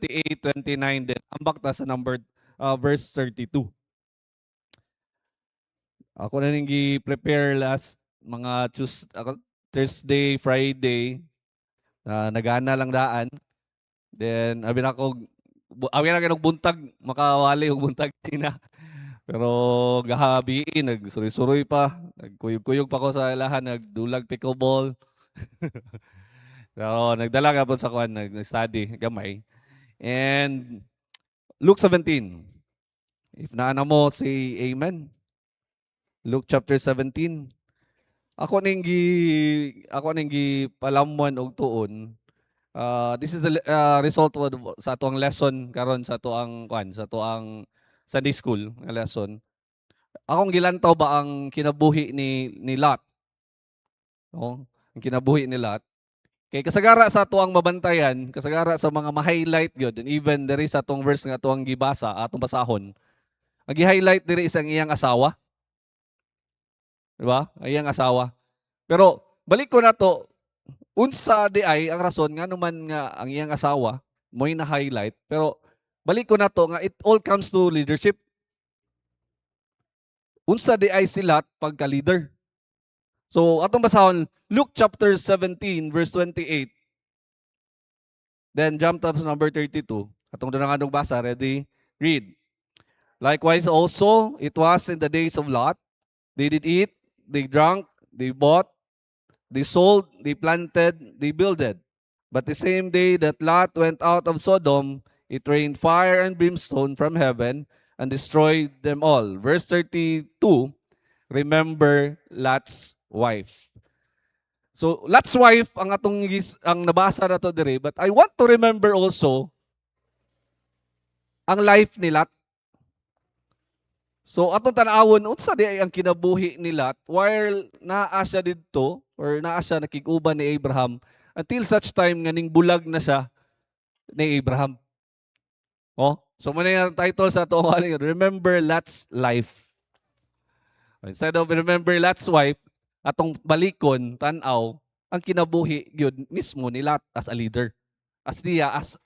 28, 29, then ambak ta sa verse 32. Ako na nang gi-prepare last mga Thursday, Friday, nagana lang daan. Then abi na kag buntag makawali og buntag tina. Pero gahabi nagsuroy-suroy pa, nagkuyog-kuyog pa ko sa ilahan, nagdulag pickleball. Pero nagdala ka po sa kuan, nag-study gamay. And Luke 17. If naana mo, say amen. Luke chapter 17. Ako ning gi palamwan og tuon. This is the result sa atuang lesson karon sa atuang sa atuang Sunday school nga lesson. Akong gilantaw ba ang kinabuhi ni Lot? No? Ang kinabuhi ni Lot. Kay kasagara sa atuang mabantayan, kasagara sa mga ma-highlight gyud, and even diri sa atong verse nga atuang gibasa, atong basahon. Ang gi-highlight diri isang iyang asawa. Di ba? Iyang asawa. Pero balik ko na to, unsa di ay ang rason nga naman nga ang iyang asawa mo'y na-highlight, pero balik ko na to nga it all comes to leadership. Unsa di ay sila pagka-leader. So atong basahon Luke chapter 17 verse 28. Then jump to number 32. Atong dunang basa, ready? Read. Likewise also it was in the days of Lot. They did eat, they drank, they bought, they sold, they planted, they builded. But the same day that Lot went out of Sodom, it rained fire and brimstone from heaven and destroyed them all. Verse 32, remember Lot's wife. So Lot's wife ang ang nabasa na to dire, but I want to remember also ang life ni Lot. So atong tan-awon unsa di ay ang kinabuhi ni Lot while naa siya didto or naa siya nakig-uban ni Abraham until such time nga ning bulag na siya ni Abraham. Oh, so mo na yung title sa ato Remember Lot's Life. Instead of remember Lot's wife, atong balikon tan-aw ang kinabuhi gyud mismo ni Lot as a leader. As niya as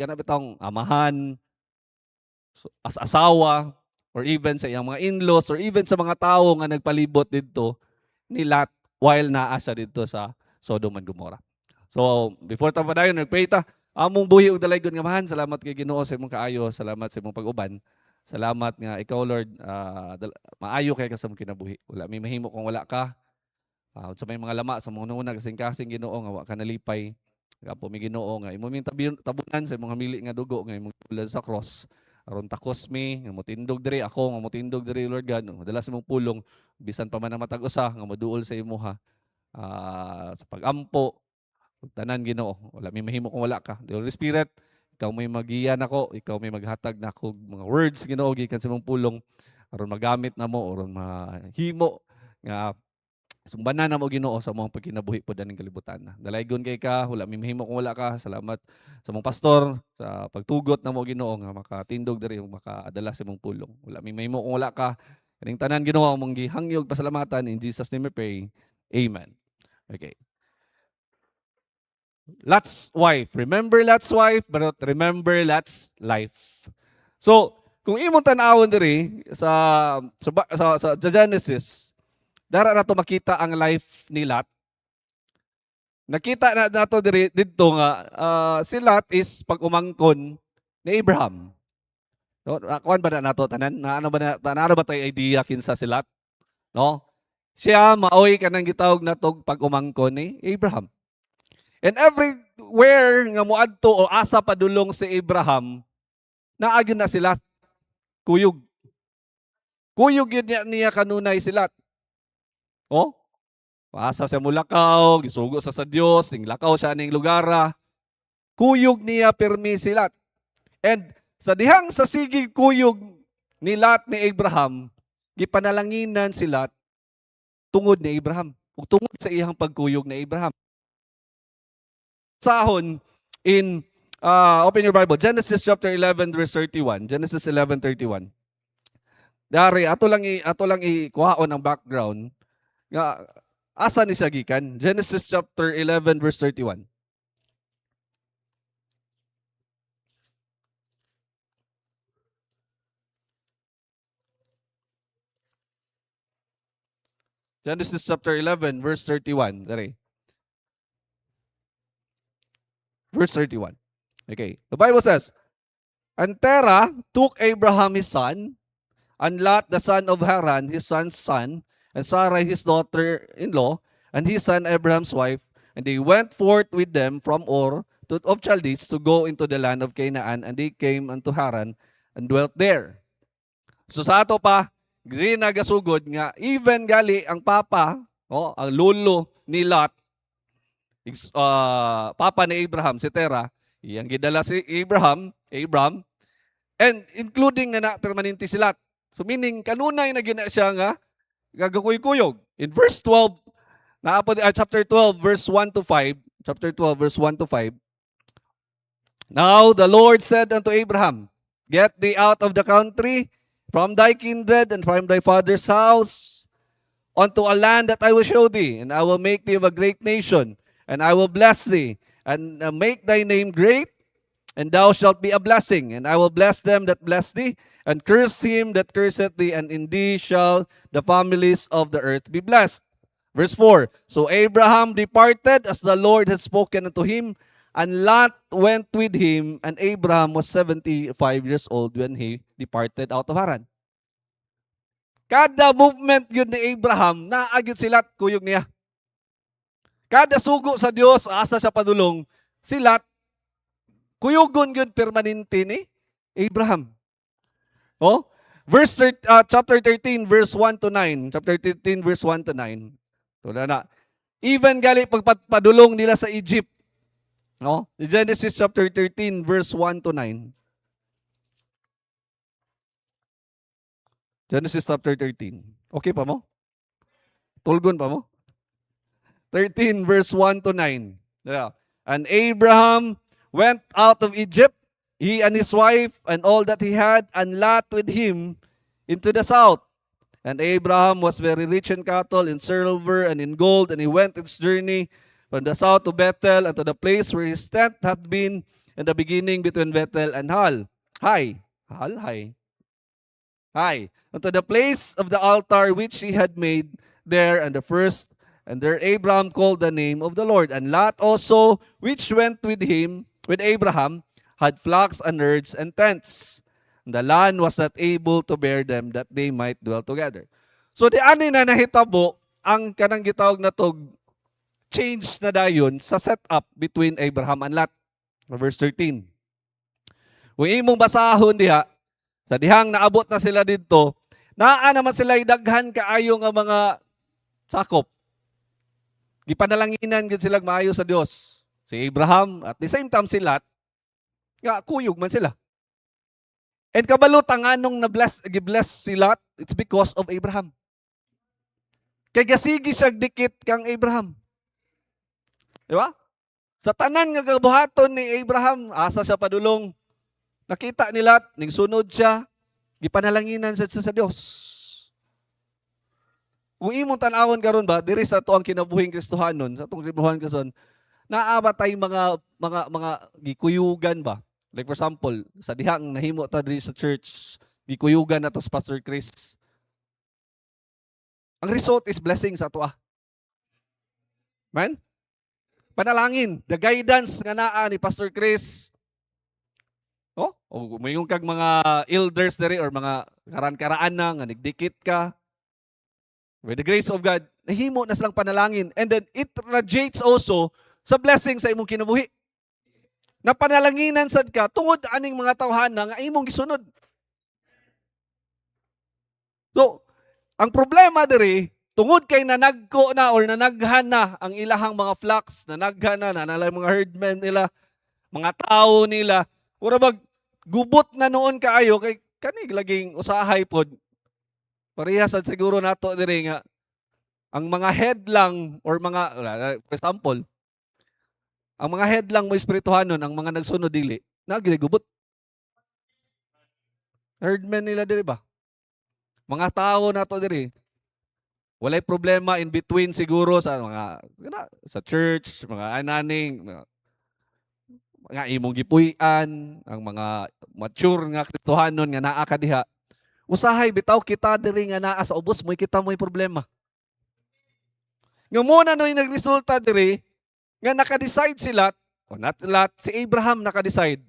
kana bitong amahan, as asawa, or even sa iyang mga in-laws, or even sa mga tao nga nagpalibot dito ni Lot while naa siya dito sa Sodom and Gomorrah. So, before ta pa dayon, nagpray ta, among buhi og dalaygon nga mahan, salamat kay Ginoo sa imong kaayo, salamat sa imong pag-uban. Salamat nga ikaw Lord, maayo kay ka sa imong kinabuhi. Wala may mahimo kung wala ka. Sa may mga lama sa mga nuna kasing-kasing Ginoo nga wa ka nalipay. Gapo mi Ginoo nga imo ming tabunan sa imong hamili nga dugo nga imong tulad sa cross. Aron takos mi nga motindog diri ako nga motindog diri Lord God, madala sa imong pulong bisan pa man na matag usa nga moduol sa imuha. Sa pag-ampo tanan Ginoo, wala may mahimo kung wala ka. The Holy Spirit, ikaw may magiya nako, ikaw may maghatag nako mga words Ginoo gikan sa imong pulong aron magamit namo aron mahimo nga sumbanan na mo Ginoo sa mong pagkinabuhi po daning kalibutan na. Dalaygon kay ka, wala may mahimo kung wala ka. Salamat sa mong pastor sa pagtugot na mo Ginoo nga makatindog diri ug makaadala sa imong pulong. Wala may mahimo kung wala ka. Kaning tanan Ginoo mong gihangyog pasalamatan in Jesus name we pray. Amen. Okay. Lot's wife. Remember Lot's wife, but remember Lot's life. So, kung imong tan-awon diri sa Genesis, dara na to makita ang life ni Lot. Nakita na nato dito nga si Lot is pag-umangkon ni Abraham. No, kuan ba na nato tanan? Naano ba tay idea kinsa si Lot? No? Siya maoy kanang gitawag natog pag-umangkon ni Abraham. And everywhere nga moadto o asa padulong si Abraham, naagin na si Lot. Kuyog. Kuyog yun niya kanunay si Lot. Oh? Paasa siya mulakaw, gisugo sa Dios, ning lakaw siya ning lugara. Kuyog niya permi si Lot. And sa dihang sa sigig kuyog ni Lot ni Abraham, gipanalanginan si Lot tungod ni Abraham. Ug tungod sa iyang pagkuyog ni Abraham. Sahon in open your Bible, Genesis chapter 11 verse 31. Genesis 11:31. Dari ato lang ikuhaon ang background nga asa ni siya gikan? Genesis chapter 11 verse 31. Genesis chapter 11, verse 31. Dari. Verse 31. Okay. The Bible says, "And Terah took Abraham his son, and Lot the son of Haran his son's son, and Sarai his daughter-in-law, and his son Abraham's wife, and they went forth with them from Ur of Chaldees to go into the land of Canaan, and they came unto Haran and dwelt there." So sa ato pa, gri nagasugod nga even gali ang papa, ang lolo ni Lot, papa ni Abraham, si Terah, iyang gidala si Abraham, and including na permanente si Lot. So meaning, kanunay na gina siya nga, gagakuy-kuyog. In verse 12, chapter 12, verse 1 to 5, chapter 12, verse 1 to 5, "Now the Lord said unto Abraham, Get thee out of the country, from thy kindred, and from thy father's house, unto a land that I will show thee, and I will make thee of a great nation, and I will bless thee, and make thy name great, and thou shalt be a blessing. And I will bless them that bless thee, and curse him that curseth thee, and in thee shall the families of the earth be blessed." Verse 4, "So Abraham departed as the Lord had spoken unto him, and Lot went with him, and Abraham was 75 years old when he departed out of Haran." Kada movement yun ni Abraham, naagid si Lot, kuyog niya. Kada sugo sa Dios, asa siya padulong, si Lot, kuyugon yun permanente ni Abraham. Chapter 13, verse 1 to 9. Chapter 13, verse 1 to 9. Tula na. Even gali pagpadulong nila sa Egypt. Genesis chapter 13, verse 1 to 9. Genesis chapter 13. Okay pa mo? Tulgon pa mo? 13 verse 1 to 9. "And Abraham went out of Egypt, he and his wife, and all that he had, and Lot with him into the south. And Abraham was very rich in cattle, in silver, and in gold, and he went his journey from the south to Bethel, and to the place where his tent had been in the beginning between Bethel and Hai. Unto the place of the altar which he had made there, and there Abraham called the name of the Lord. And Lot also, which went with him, with Abraham, had flocks and herds and tents. And the land was not able to bear them, that they might dwell together." So di ani na nahitabo ang kanang gitawag na tog change na dayon sa setup between Abraham and Lot. Verse 13. Kung imong basahon diha, sa dihang naabot na sila didto, naa naman sila daghan kaayo nga mga sakop. Gipanalanginan gid sila maayo sa Dios. Si Abraham at the same time si Lot, nga kuyog man sila. And kabalo tanganong gibless si Lot, it's because of Abraham. Kay gasigi siya dikit kang Abraham. Di ba? Sa tanan nga gabuhaton ni Abraham, asa siya padulong. Nakita ni Lot, ning sunod siya, gipanalanginan sa Dios. Kung imong tan-awon karon ba, diri sa tuang kinabuhing Kristohanon, sa atong kinabuhan kason, naaba tay mga gikuyugan ba? Like for example, sa dihang nahimo ta diri sa church, gikuyugan nato sa Pastor Chris. Ang result is blessing sa ato. Man? Panalangin, the guidance nga naa ni Pastor Chris. O mayong kag mga elders diri or mga karan-karaan na nga nagdikit ka. With the grace of God, nahimo na silang panalangin. And then it radiates also sa blessing sa imong kinabuhi. Napanalanginan sad ka tungod aning mga tawhana nga imong gisunod. So, ang problema diri, tungod kay nanagko na or nanaghan na ang ilahang mga flocks, nanaghan na nalay mga herdmen nila, mga tao nila, ura bag gubot na noon kaayo kay kanig laging usahay pod. Parehas sad siguro nato diri nga ang mga head lang or mga for example, ang mga head lang mo espirituhanon, ang mga nagsunod dili, nagigubot. Herdmen nila diri ba? Mga tao nato diri, walay problema in between siguro sa mga sa church, mga ananing, mga imong gipuy-an, ang mga mature nga Kristohanon nga naa ka diha. Usahay bitaw kita diri nga naa sa ubos mo'y kita mo'y problema. Nga muna no yung nagresulta diri, nga naka-decide si Lot, o not Lot, si Abraham naka-decide.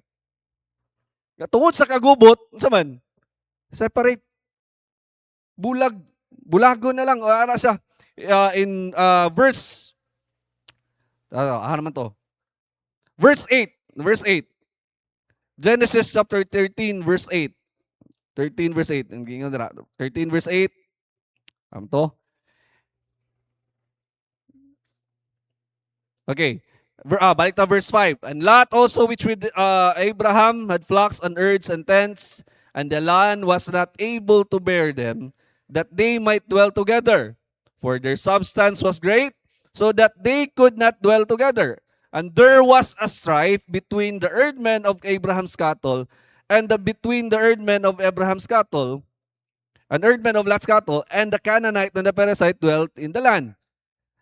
Nga tungod sa kagubot, unsa man? Separate. Bulago na lang, o ara siya. In verse, ano naman to? Verse 8. Genesis chapter 13, verse 8. 13 verse 8. 13 verse 8. Ano to? Okay. Balik to verse 5. And Lot also, which with Abraham had flocks and herds and tents, and the land was not able to bear them, that they might dwell together. For their substance was great, so that they could not dwell together. And there was a strife between the herdmen of Abraham's cattle and between the herdmen of Abraham's cattle, and herdmen of Lot's cattle, and the Canaanite and the Perizzite dwelt in the land.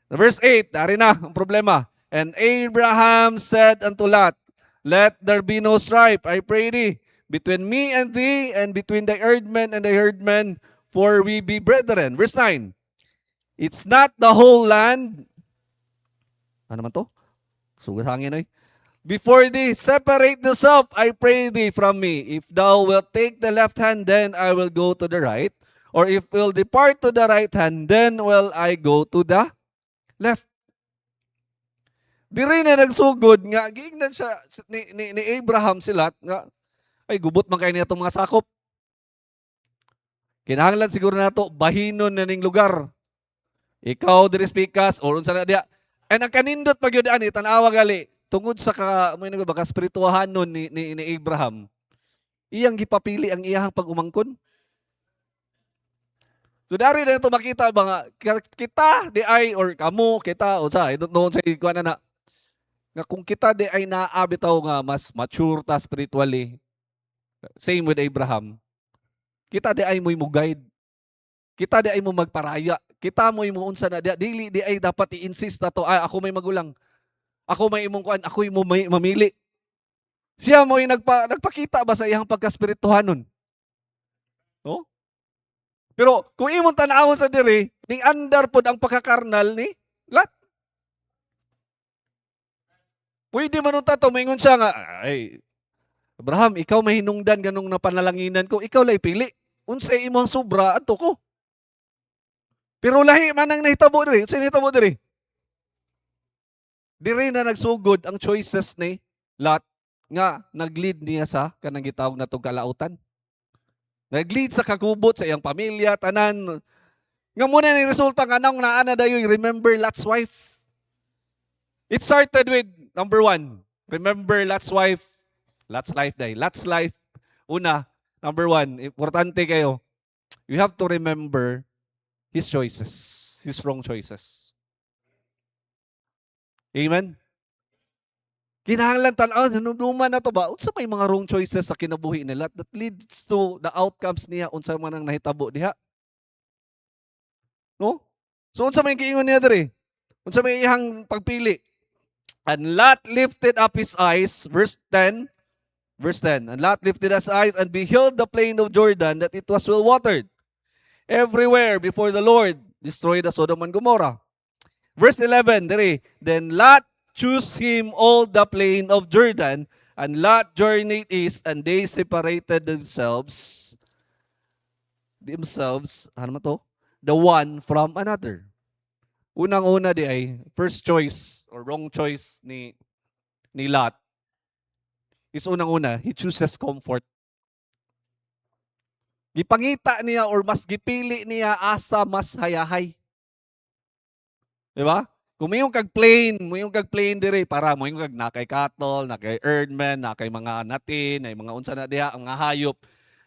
Verse 8, dari na ang problema. And Abraham said unto Lot, let there be no strife, I pray thee, between me and thee, and between the herdmen and the herdmen, for we be brethren. Verse 9, it's not the whole land. Ano man to? Sugat hangin oy. Before thee, separate thyself, I pray thee, from me. If thou wilt take the left hand, then I will go to the right. Or if will depart to the right hand, then will I go to the left. Di rin na nagsugod nga, giingnan siya ni Abraham sila, nga, ay gubot man kayo niya itong mga sakop. Kinahanglan siguro na ito, bahinon na ning lugar. Ikaw, diri speakas, o unsa na diya. And ang kanindot pag yun, tanawa gali, tungod sa spirituahan nun ni Abraham, iyang gipapili ang iyahang pag-umangkon. So dari na ito makita ba kita di ay, or kamo, kita, o sa, I don't know sa ikuan na nga kung kita di ay naabitaw nga mas mature ta spiritually, same with Abraham, kita di ay mo guide, kita di ay mo magparaya, kita mo unsa na dili di ay dapat i-insist na to, ako may magulang, ako may imong kuan, ako mo may mamili. Siya mo nagpakita ba sa iyang pagkaspirituhanon? No? Pero kung imong tan-awon sa diri, ning andar pod ang pagkakarnal ni Lot. Pwede man unta to moingon siya nga, ay Abraham, ikaw mahinungdan ganong napanalanginan ko, ikaw lay pili. Unsay imong sobra adto ko. Pero lahi man ang nahitabo diri, unsay nahitabo diri? Diri na nagsugod ang choices ni Lot nga naglead niya sa kanang gitawag natong kalautan. Naglead sa kagubot sa iyang pamilya, tanan. Nga muna ni resulta nga nang naana dayoy, remember Lot's wife. It started with number 1. Remember Lot's wife. Lot's life day. Lot's life. Una, number 1, importante kayo. You have to remember his choices, his wrong choices. Amen? Kinahanglan tan-aw, nunuman na to ba? Unsa may mga wrong choices sa kinabuhi nila that leads to the outcomes niya unsa man ang nahitabo diha. No? So unsa may giingon niya diri? Unsa may iyang pagpili? And Lot lifted up his eyes, verse 10. And Lot lifted his eyes and beheld the plain of Jordan, that it was well watered everywhere before the Lord destroyed the Sodom and Gomorrah. Verse 11, diri, then Lot chose him all the plain of Jordan, and Lot journeyed east, and they separated themselves, ano to? The one from another. Unang-una di ay first choice or wrong choice ni Lot is unang-una, he chooses comfort. Gipangita niya or mas gipili niya asa mas hayahay. Di ba? Kung mayong kag plain diri para mo yung kag nakay cattle, nakay herdmen, nakay mga natin, ay mga unsa na diha, mga hayop.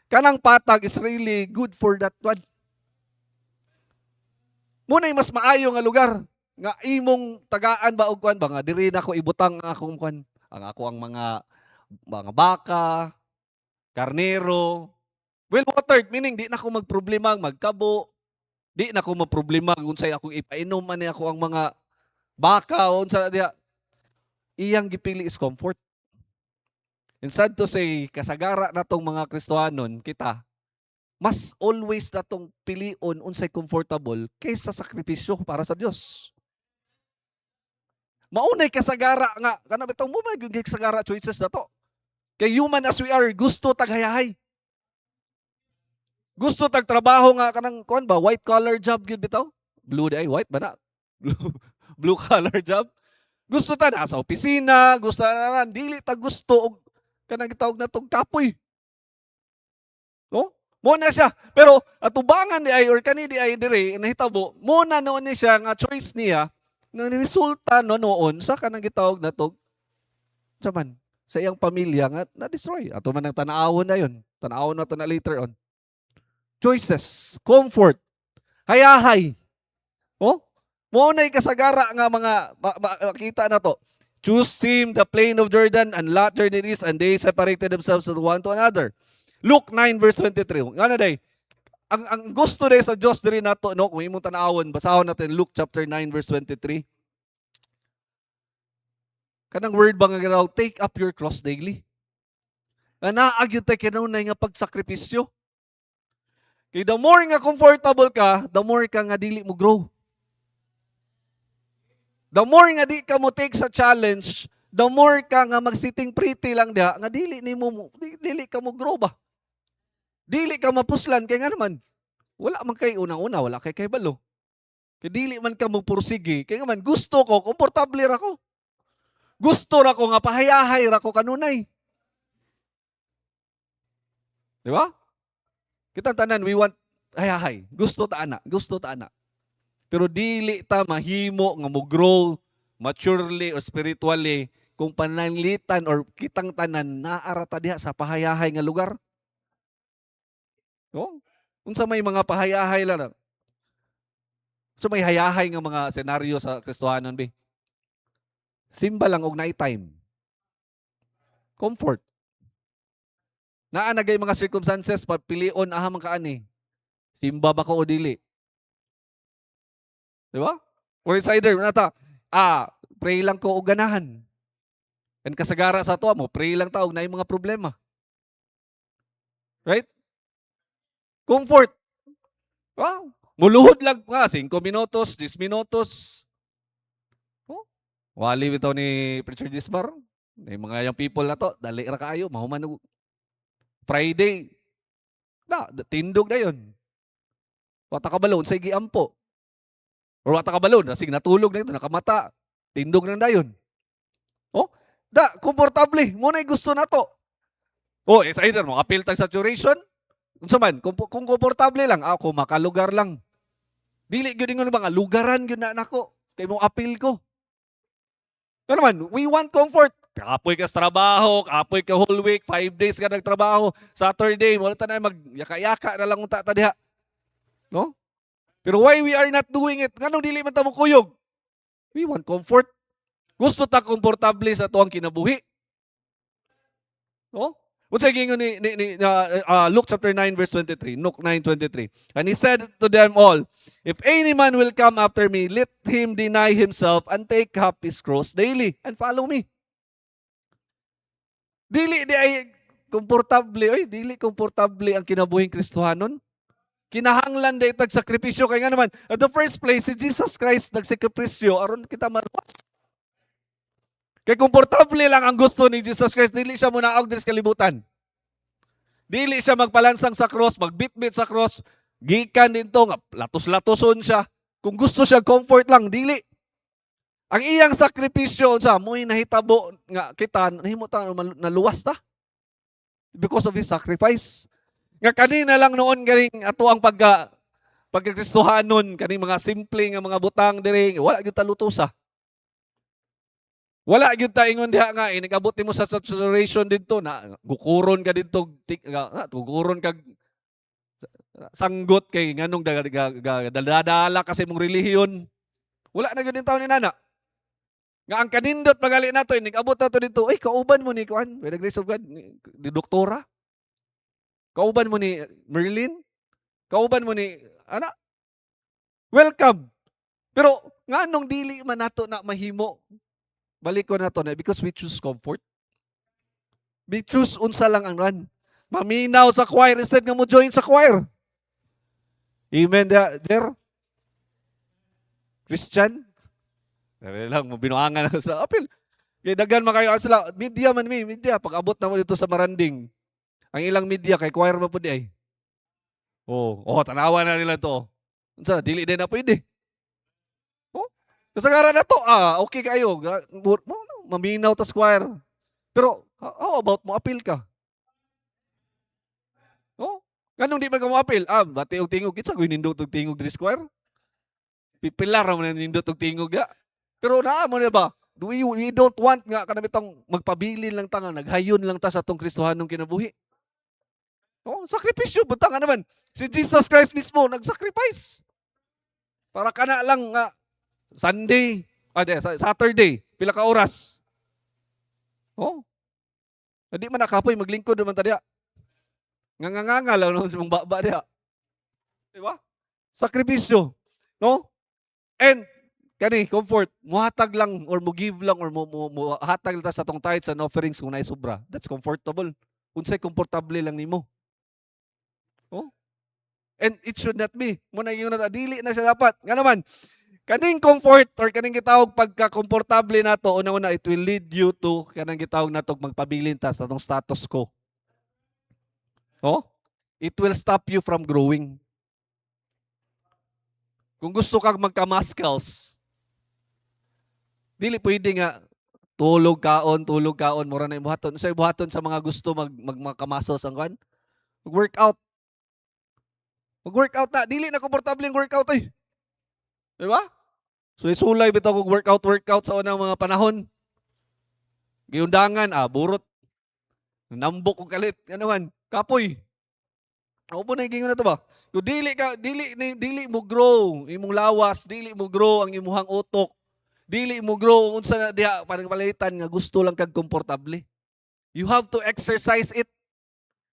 Kanang patag is really good for that one. Muna'y mas maayo nga lugar nga imong tagaan ba og kwan ba nga diri na ko ibutang akong kwan, ang ako ang mga baka, karnero, well watered, meaning di na ko magproblema magkabo, di na ko maproblema unsay akong ipainom man ako ang mga baka o unsa diha. Iyang gipili is comfort. And sad to say, kasagara natong mga Kristohanon kita, mas always natong pilion unsay comfortable kaysa sakripisyo para sa Dios. Maunay kasagara nga kana bitaw mo may kasagara choices na to. Kay human as we are, gusto taghayahay. Gusto tag trabaho nga kanang kuan ba, white collar job gyud bitaw? Blue ay white ba na? Blue collar job. Gusto ta na sa opisina, gusto na dili ta gusto og kanang gitawag na tong kapoy. No? Mo na siya. Pero atubangan di ay or kani di ay dire nahitabo, mo na noon ni siya nga choice niya nga resulta no noon sa kanang gitawag na tong saman sa iyang pamilya nga na-destroy. Ato man ang tanawon na yon. Tanawon na to na later on. Choices, comfort, hayahay. Oh? Mo na'y kasagara nga mga makita na to. Choose him the plain of Jordan and lot journeyed east and they separated themselves one to another. Luke 9 verse 23. Nga na day, ang gusto day sa Diyos diri nato no kung imong tan-awon basahon natin Luke chapter 9 verse 23. Kanang word ba nga giraw, take up your cross daily. Naag yun tayo kinunay nga pagsakripisyo. Kaya the more nga comfortable ka, the more ka nga dili mo grow. The more nga di ka mo take sa challenge, the more ka nga mag-sitting pretty lang diha, nga dili ka mo grow ba? Dili ka mapuslan, kaya nga naman, wala man kay unang-una, wala kay balo. Kaya dili man ka mo pursige, kaya nga man, gusto ko, komportable ra ko. Gusto ra ko nga pahayahay ra ko kanunay. Di ba? Kita tanan, we want hayahay. Gusto ta ana. Pero dili ta mahimo nga mo grow maturely or spiritually kung pananglitan or kitang tanan naara ta diha sa pahayahay nga lugar. No? Unsa may mga pahayahay lang. So may hayahay nga mga senaryo sa Kristohanon be. Simba lang og night time. Comfort. Naa nagay mga circumstances papilion aha man kaani. Simba ba ko o dili? Di ba? Or insider nata, pray lang ko og ganahan. And kasagara sa to mo, pray lang ta og naay mga problema. Right? Comfort. Wow. Muluhod lang nga 5 minutos, 10 minutos. Oh, wali bitaw ni Preacher Gisbar. May mga young people na to, dali ra kaayo, mahuman Friday. Tindog na yun. Wata ka balon, say giampo. Or wata ka balon, sige natulog na ito, nakamata. Tindog na dayon. Oh, komportable. Muna gusto na to. Oh, it's either mo, appeal tag saturation. Unsa man, kung komportable lang, ako makalugar lang. Dili gyud ingon ba nga lugaran gyud na nako. Kay mo appeal ko. Ano naman, we want comfort. Kapoy ka sa trabaho, kapoy ka whole week, 5 days ka nagtrabaho, Saturday, wala ta na mag-yaka-yaka na lang unta ta diha. No? Pero why we are not doing it? Nganong dili man ta mo kuyog? We want comfort. Gusto ta komportable sa tuwang kinabuhi. No? Unsa gingon ni Luke chapter 9 verse 23. Luke 9:23. And he said to them all, if any man will come after me, let him deny himself and take up his cross daily and follow me. Dili di ay komportable, dili komportable ang kinabuhing Kristohanon. Kinahanglan day tag sakripisyo kay nga naman. At the first place, si Jesus Christ nagsakripisyo aron kita maluwas. Kay komportable lang ang gusto ni Jesus Christ, dili siya munaog diri sa kalibutan. Dili siya magpalansang sa cross, magbitbit sa cross, gikan dinto nga latos-latoson siya. Kung gusto siya comfort lang, dili. Ang iyang sakripisyo sa mo'y nahitabo nga kita nahimo ta naluwas ta because of his sacrifice. Nga kanina lang noon ganing ato ang pagkakristohanon kaning mga simple nga mga butang diri wala gyud ta lutosa. Wala gyud ta ingon diha nga inigabot nimo sa saturation didto na gukuron ka didto gukuron kag sanggot kay nganong dadala kasi mong relihiyon. Wala na gyud taon ni nana. Nga ang kanindot pagali nato inigabot nato dito ay kauban mo ni kuan by the grace of God ni doktora. Kauban mo ni Merlin? Kauban mo ni ana? Welcome. Pero nganong dili man nato na mahimo? Balik ko na to na because we choose comfort. We choose unsa lang ang run. Maminaw sa choir instead nga mo join sa choir. Amen there? Christian? Sabi lang, binuangan ako sa apil. Kay daghan makayo sila, media man media. Pag abot na mo dito sa Maranding, ang ilang media kay choir man po di ay. Tanawa na nila to. Unsa, dili din na pwede. Oh, kasagaran na to, okay kayo. Maminaw ta choir. Pero, how about mo appeal ka? Oh, ganun di ba ka mo appeal? Bati og tingog, kitsa ko nindot og tingog diri choir. Pipilar mo na nindot og tingog ya. Pero naa mo na ba? We don't want nga kanabitang magpabilin lang ta nga naghayon lang ta sa tong Kristohanong kinabuhi. Sakripisyo butang nga naman. Si Jesus Christ mismo nag-sacrifice. Para kana lang nga Sunday, Saturday, pila ka oras. Hindi man nakapoy maglingkod naman ta diha. Nganganga lang noon sa mong baba diha. Di ba? Sakripisyo. No? And kani comfort, muhatag lang or mo give lang or mo hatag ta sa tong tithes and offerings kung naay sobra. That's comfortable. Unsay komportable lang nimo. And it should not be. Muna yung dili na siya dapat. Nga naman, kaning comfort or kaning gitawag pagka-komportable nato, una-una it will lead you to kanang gitawag nato magpabilin ta sa tong status quo. It will stop you from growing. Kung gusto kang magka-muscles, dili pwede nga tulog kaon, mura na ibuhaton. Sa ibuhaton sa mga gusto magka-muscles ang kan? Workout. Mag-workout na. Dili na komportable yung workout eh. Di ba? So isulay bitaw kog workout sa unang mga panahon. Giundangan, burot. Nambok og kalit. Ano man, kapoy. Ako po na gingon na to ba? Kung dili mo grow, imong lawas, dili mo grow ang imuhang utok. Dili mo grow unsa na diha parang palitan nga gusto lang kag komportable. You have to exercise it.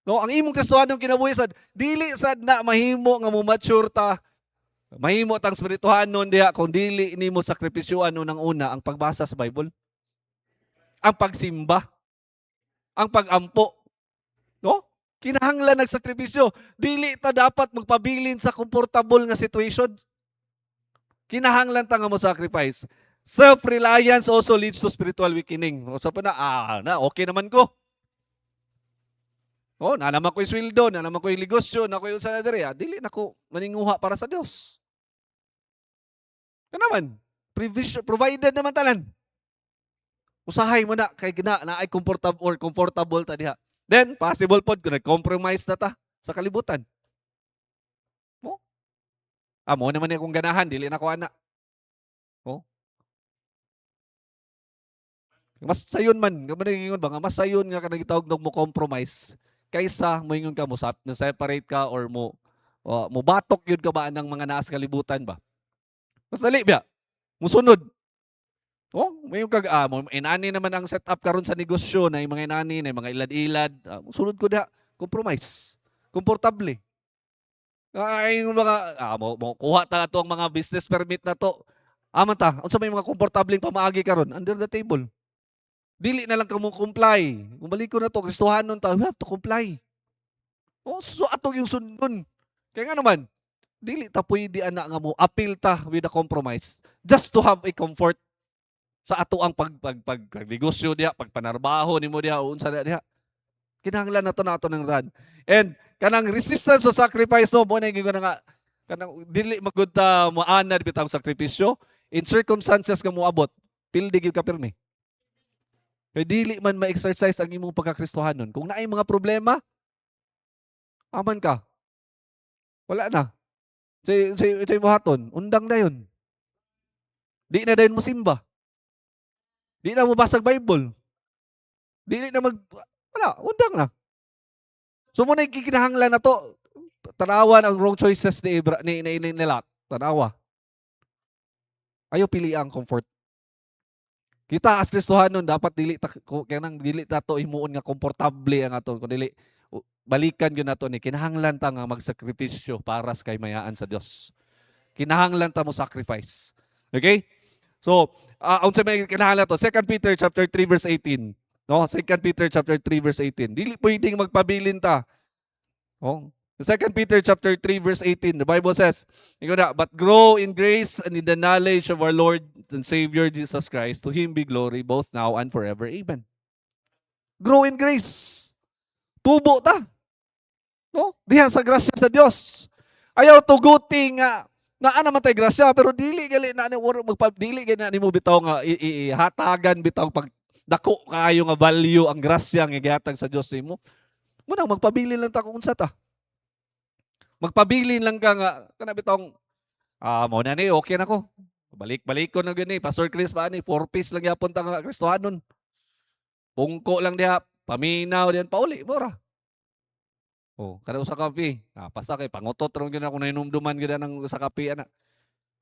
No, ang imong Kristohanong kinabuhi sad dili sad na mahimo nga mo mature ta. Mahimo tang spirituhanon diha kung dili nimo sakripisyoan unang una ang pagbasa sa Bible. Ang pagsimba. Ang pagampo. No? Kinahanglan nagsakripisyo. Dili ta dapat magpabilin sa komportable nga situation. Kinahanglan ta nga mo sacrifice. Self-reliance also leads to spiritual weakening. O sa pa na okay naman ko. Naman ko'y sweldo, naman ko'y negosyo, na ko'y unsa na diri, dili na ko maninguha para sa Dios. Naman, provided naman tanan. Usahay mo na kay na ay comfortable ta diha. Then possible pod kung nag-compromise na ta sa kalibutan. Mo naman akong ganahan, dili na ko ana. Mas sayon man, gaman ba nga mas sayon nga kanang gitawag mo compromise kaysa mo ingon ka mo separate ka or mo batok yun ka ba ng mga naas kalibutan ba? Mas dali ba? Musunod. May yung inani naman ang setup karon sa negosyo na yung mga inani, na yung mga ilad-ilad. Musunod ko da, compromise. Komportable. Yung mga, mo kuha ta to ang mga business permit na to. Aman ta, unsa may mga komportableng pamaagi karon under the table. Dili na lang ka mo comply. Kung balik ko na to, Kristohanon ta, we have to comply. So atong yung sundon. Kaya nga naman, dili ta pwede ana nga mo appeal ta with a compromise just to have a comfort sa ato ang pagnegosyo diha, pagpanarbaho nimo diha, unsa diha. Kinahanglan nato ng run. And kanang resistance sa sacrifice mo na gyud nga kanang dili magud ta moanad bitang sakripisyo in circumstances nga moabot, pildi gyud ka pirmi. Kaya dili man ma-exercise ang imong pagkakristohanon. Kung naay mga problema, aman ka. Wala na. Say buhaton, undang na yun. Di na dayon mo simba. Di na mo basag Bible. Dili na undang na. So muna kinahanglan na to, tanawan ang wrong choices ni Lot. Tanawa. Ayaw pili ang comfort. Kita as Kristohanon dapat dili ta to imuon nga komportable ang aton kun dili balikan gyud nato ni kinahanglan ta nga magsakripisyo para sa kaymayaan sa Dios. Kinahanglan ta mo sacrifice. Okay? So, unsa may kinahanglan to? 2 Peter chapter 3 verse 18. No, 2 Peter chapter 3 verse 18. Dili pwedeng magpabilin ta. 2 Peter chapter 3 verse 18, the Bible says, but grow in grace and in the knowledge of our Lord and Savior Jesus Christ. To Him be glory both now and forever. Amen. Grow in grace. Tubo ta. No? Diha sa grasya sa Dios. Ayaw tuguti nga naman tay grasya pero dili gali na ni dili gali na nimo bitaw nga hatagan bitaw pag dako kaayo nga value ang grasya nga gihatag sa Dios nimo. Muna magpabilin lang ta kung unsa ta. Magpabilin lang ka nga kana bitong mo na ni okay na ko. Balik ko na gani Pastor Chris ba ni 4 piece lang yapon ta nga Kristohanon. Pungko lang diha, paminaw diyan pauli mura. Kada usa ka kape. Basta kay pangutot ron gyud ako nainumduman gyud nang usa ka kape ana.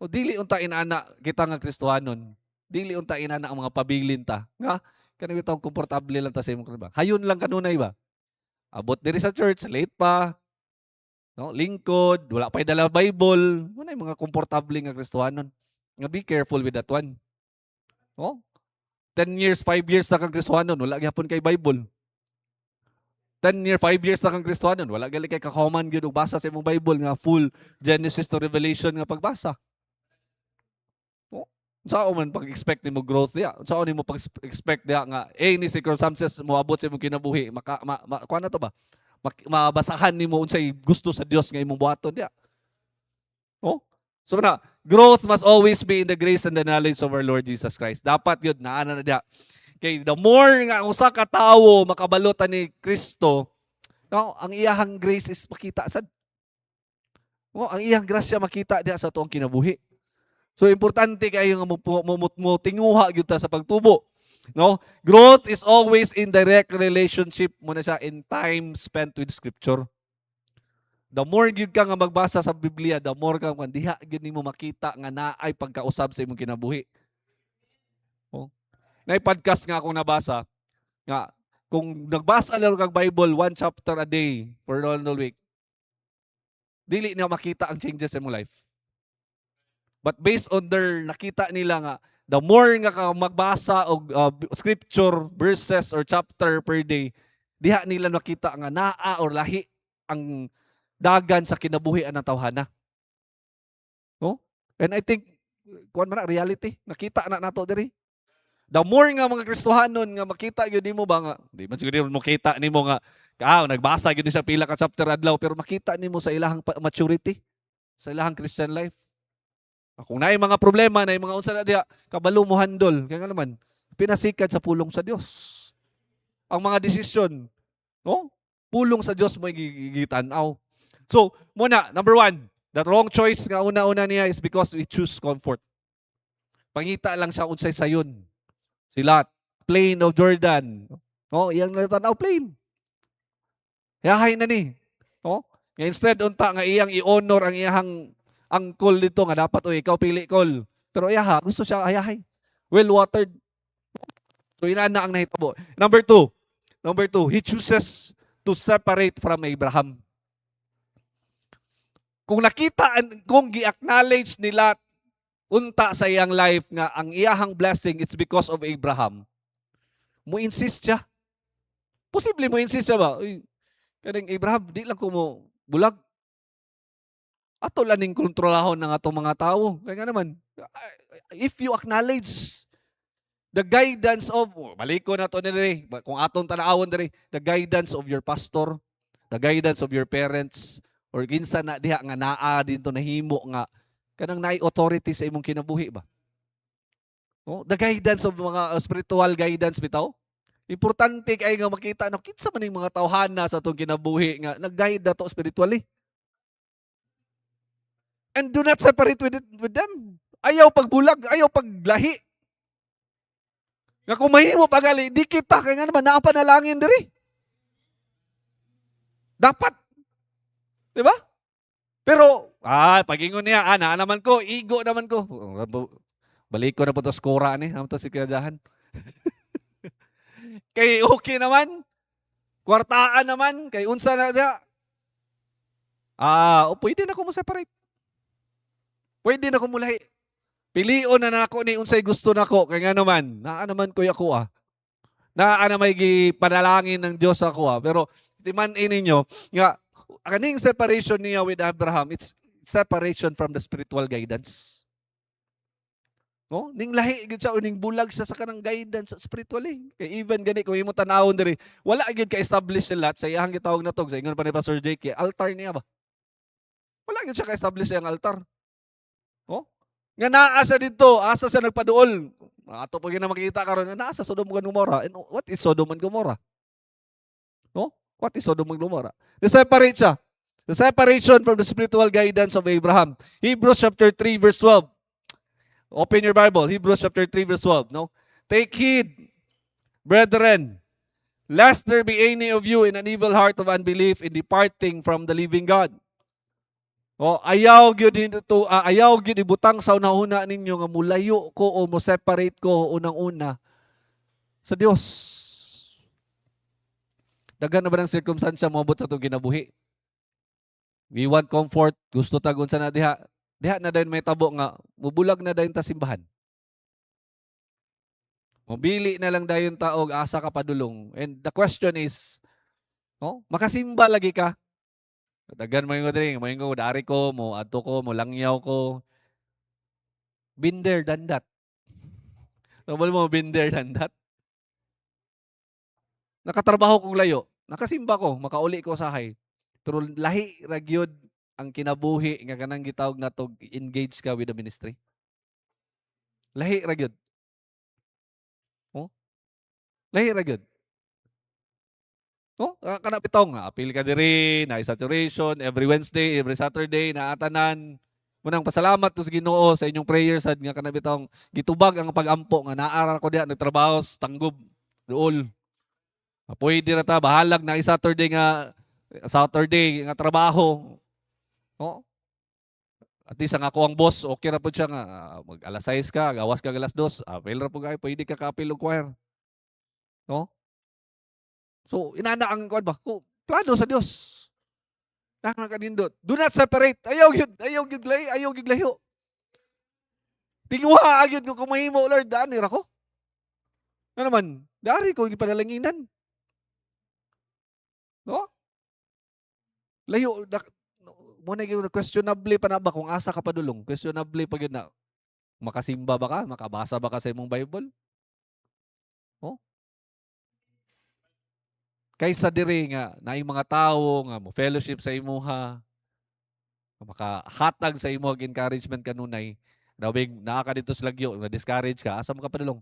Dili unta inana kita nga Kristohanon. Dili unta inana ang mga pabilin ta. Nga kanang bitaw komportable lang ta sa imong ba. Hayon lang kanunay ba. Abot diri sa church late pa. No, lingkod, wala pa'y dala Bible. Muna yung mga komportable nga Kristohanon. Nga be careful with that one. 10 years, 5 years na kang Kristohanon, wala gyapon kay Bible. 5 years na kang Kristohanon, wala gali kay kahuman gyud og basa sa imong Bible nga full Genesis to Revelation nga pagbasa. Saan man pag-expect nimo growth diya? Saan nimo pag-expect diya nga any circumstances mo abot sa imong kinabuhi? Kuan na to ba? Mabasahan nimo unsay gusto sa Dios nga imong buhaton diya. So na, growth must always be in the grace and the knowledge of our Lord Jesus Christ. Dapat yun, naana na diya. Okay, the more nga usa ka tawo makabalutan ni Kristo, ang iyahang grace is makita sad. Ang iyang grasya makita diya sa tuong kinabuhi. So importante kayo nga mo tinguha gyud ta sa pagtubo. No? Growth is always in direct relationship mo na siya in time spent with Scripture. The more gyud ka nga magbasa sa Biblia, the more ka diha gyud nimo makita nga naay pagkausab sa imong kinabuhi. Nay podcast nga akong nabasa nga kung nagbasa lang kag Bible 1 chapter a day for all the week, dili na makita ang changes sa imong life. But based on their nakita nila nga the more nga ka magbasa og scripture verses or chapter per day, diha nila nakita nga naa or lahi ang dagan sa kinabuhi ang tawhana. And I think kuan man na reality, nakita na nato diri. The more nga mga Kristohanon nga makita gyud nimo ba nga, di man siguro makita nimo nga nagbasa gyud sa pila ka chapter adlaw pero makita nimo sa ilahang maturity, sa ilahang Christian life. Kung naay mga problema, naay mga unsa na diha, kabalo mo handle. Kaya nga naman, pinasikad sa pulong sa Dios. Ang mga desisyon, pulong sa Dios mo gigitan-aw. So, muna, number 1, the wrong choice nga una-una niya is because we choose comfort. Pangita lang siya unsay sayon. Sila, plain of Jordan. Iyang natanaw plain. Yahay na ni. Instead unta nga iyang i-honor ang iyang angkol dito nga dapat ikaw pili kol. Pero gusto siya ayahay. Well watered. So inana ang nahitabo. Number 2, he chooses to separate from Abraham. Kung gi-acknowledge nila unta sa iyang life nga ang iyahang blessing it's because of Abraham, mo insist siya. Posible mo insist siya ba? Kaning Abraham, di lang ko mo bulag. Ato lang ning kontrolahon ng atong mga tao. Kaya nga naman, if you acknowledge the guidance of, balik ko na ito nire, kung atong tanawon nire, the guidance of your pastor, the guidance of your parents, or kinsa na diha nga naa dito nahimo nga kanang naay authority sa imong kinabuhi ba? The guidance of mga spiritual guidance bitaw. Importante kay nga makita kinsa man ning mga tawhana sa atong kinabuhi nga nag-guide nato spiritually. And do not separate with them. Ayaw pagbulag, ayaw paglahi. Nga kung mahimo pagali, di kita kay nga naman naa panalangin diri. Dapat. 'Di ba? Pero pagingon niya, ana naman ko, ego naman ko. Balik ko na po to skora ni, amto si Kajahan. Kay okay naman. Kwartaan naman, kay unsa na diha. Pwede na ko mo separate. Pwede na ko mulahi. Pilion na nako ni unsay gusto nako kay nga naman, naa naman ko ako Naa na may gipanalangin ng Dios ako Pero timan-in ninyo nga kaning separation niya with Abraham, it's separation from the spiritual guidance. No? Ning lahi gyud siya o ning bulag siya sa kanang guidance sa spiritual eh. Kay even gani kung imo tan-awon diri, wala gyud ka establish sa lot sa iyang gitawag na tog sa ingon pa ni Pastor JK, altar niya ba? Wala gyud siya ka establish sa iyang altar. Oh? Nga naa siya didto, asa siya nagpaduol. Ato po na makita karon naa sa Sodom and Gomorrah. And what is Sodom and Gomorrah? No? What is Sodom and Gomorrah? Separate siya. The separation from the spiritual guidance of Abraham. Hebrews chapter 3 verse 12. Open your Bible, Hebrews chapter 3 verse 12. No? Take heed, brethren, lest there be any of you in an evil heart of unbelief in departing from the living God. Ayaw gyud ibutang sa una-una ninyo nga mulayo ko o mo separate ko unang-una sa Dios. Daghan na ba ng circumstansya moabot sa itong kinabuhi? We want comfort, gusto tagon sa na diha na dayon may tabo nga mubulag na dayon ta simbahan. Mobili na lang dayon ta og asa ka padulong. And the question is, makasimba lagi ka? Daghan mo yung diri, mo dari ko, mo adto ko, mo langyaw ko. Binder dandat. Nabal mo binder dandat. Nakatrabaho kong layo, nakasimba ko, makauli ko sahay. Pero lahi ra gyud ang kinabuhi nga kanang gitawag nato engage ka with the ministry. Lahi ra gyud. Lahi ra gyud. Kana bitong apil ka diri, na saturation every Wednesday, every Saturday na atanan. Munang pasalamat to sa Ginoo sa inyong prayers sad nga kana bitong gitubag ang pag-ampo nga naara ko diha nagtrabaho sa Tanggob, duol. Pwede ra ta bahalag na Saturday nga trabaho. At least ang ako ang boss, okay ra po siya nga mag alas 6 ka, gawas ka alas 2, apil ra po kay pwede ka kaapil og choir. So inana ang kuan ba? Plano sa Dios. Kanindot. Do not separate. Ayaw gyud layo. Tingwa gyud ko mahimo Lord, daan ra ko. Ano naman? Dari ko gipanalanginan. Layo mo na gyud questionable pa na ba kung asa ka padulong? Questionable pa gyud na. Makasimba ba ka? Makabasa ba ka sa imong Bible? Kaysa diri nga naay mga tawo nga mo fellowship sa imuha, makahatag sa imo og encouragement kanunay, dawing naa ka dito sa lagyo, na discourage ka, asa mo ka padulong?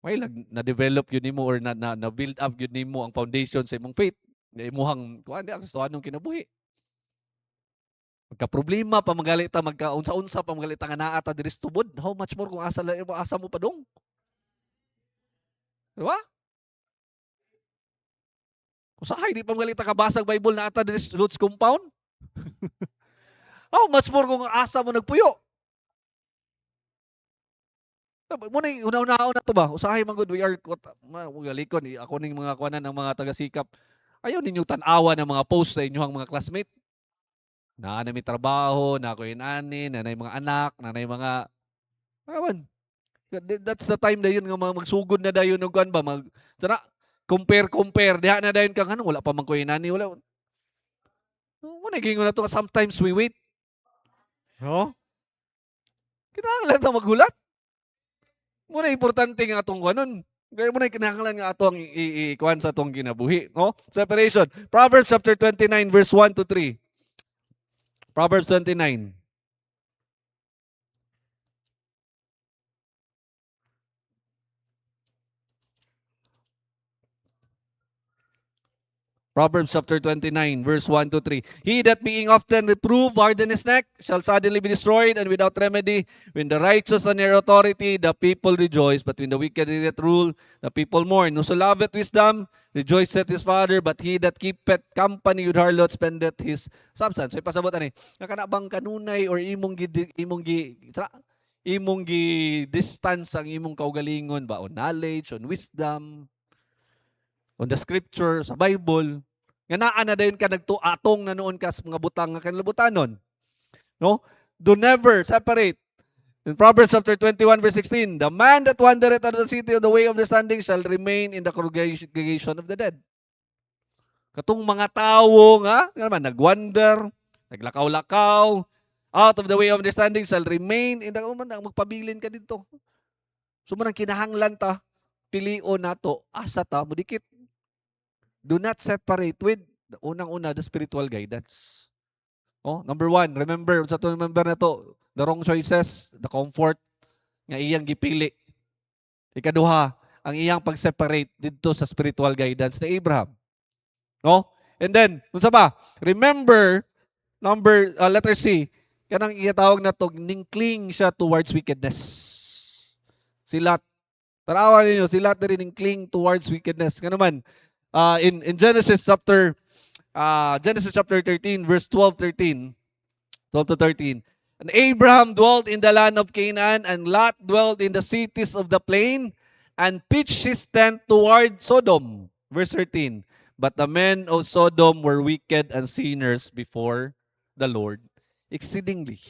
May na-develop yun nimo or na build up yun nimo ang foundation sa imong faith. Na imuhang kuan di ang anong kinabuhi. Magka-problema pa magalita, magka-unsa-unsa pa magalita nga naa ta diri tubod. How much more kung asa mo pa dong? Di ba? Kung sahay di pa magalita ka basag Bible na ata diri Lutz compound? How much more kung asa mo nagpuyo? Muna una-unaon na to ba? Usahay man gud we are magalikon ako ning mga kuanan ng mga taga-sikap. Ayaw ninyo tan-awa ng mga post sa inyong mga classmate. Na may trabaho, na ako inani, na mga anak, na mga that's the time na yun nga magsugod na dayon og kuan ba sana compare diha na dayon kang wala pa man ko inani wala. Mo na gingon na to sometimes we wait. Kinahanglan ta maghulat. Mo na importante nga atong kuanon. Kaya mo na kinahanglan nga atong ikuan sa atong kinabuhi, Separation. Proverbs chapter 29 verse 1 to 3. Proverbs 29. Proverbs chapter 29, verse 1 to 3. He that being often reproved harden his neck shall suddenly be destroyed and without remedy. When the righteous are near authority, the people rejoice. But when the wicked that rule, the people mourn. Whoso loveth wisdom, rejoiceth his father. But he that keepeth company with harlots spendeth his substance. So ipasabot ani, nakanabang kanunay or imong gi distance ang imong kaugalingon ba on knowledge, on wisdom, on the scripture, sa Bible, nga naa na dayon ka nagtuatong na noon ka sa mga butang nga kanilabutanon. Do never separate. In Proverbs chapter 21 verse 16, the man that wandereth out of the city of the way of understanding shall remain in the congregation of the dead. Katong mga tao nga naman nagwander, naglakaw-lakaw, out of the way of understanding shall remain in the magpabilin ka dito. So man kinahanglan ta pilion nato asa ta mudikit. Do not separate with unang-una the spiritual guidance. Oh, number 1, remember sa to remember na to, the wrong choices, the comfort nga iyang gipili. Ikaduha, ang iyang pag-separate dito sa spiritual guidance ni Abraham. No? And then, unsa ba? Remember, letter C, kanang iyatawag na to, ningkling siya towards wickedness. Si Lot. Tarawan ninyo, si Lot na rin ningkling towards wickedness. Nga naman, in Genesis chapter 13, verse 12 to 13. And Abraham dwelt in the land of Canaan, and Lot dwelt in the cities of the plain, and pitched his tent toward Sodom. Verse 13. But the men of Sodom were wicked and sinners before the Lord exceedingly.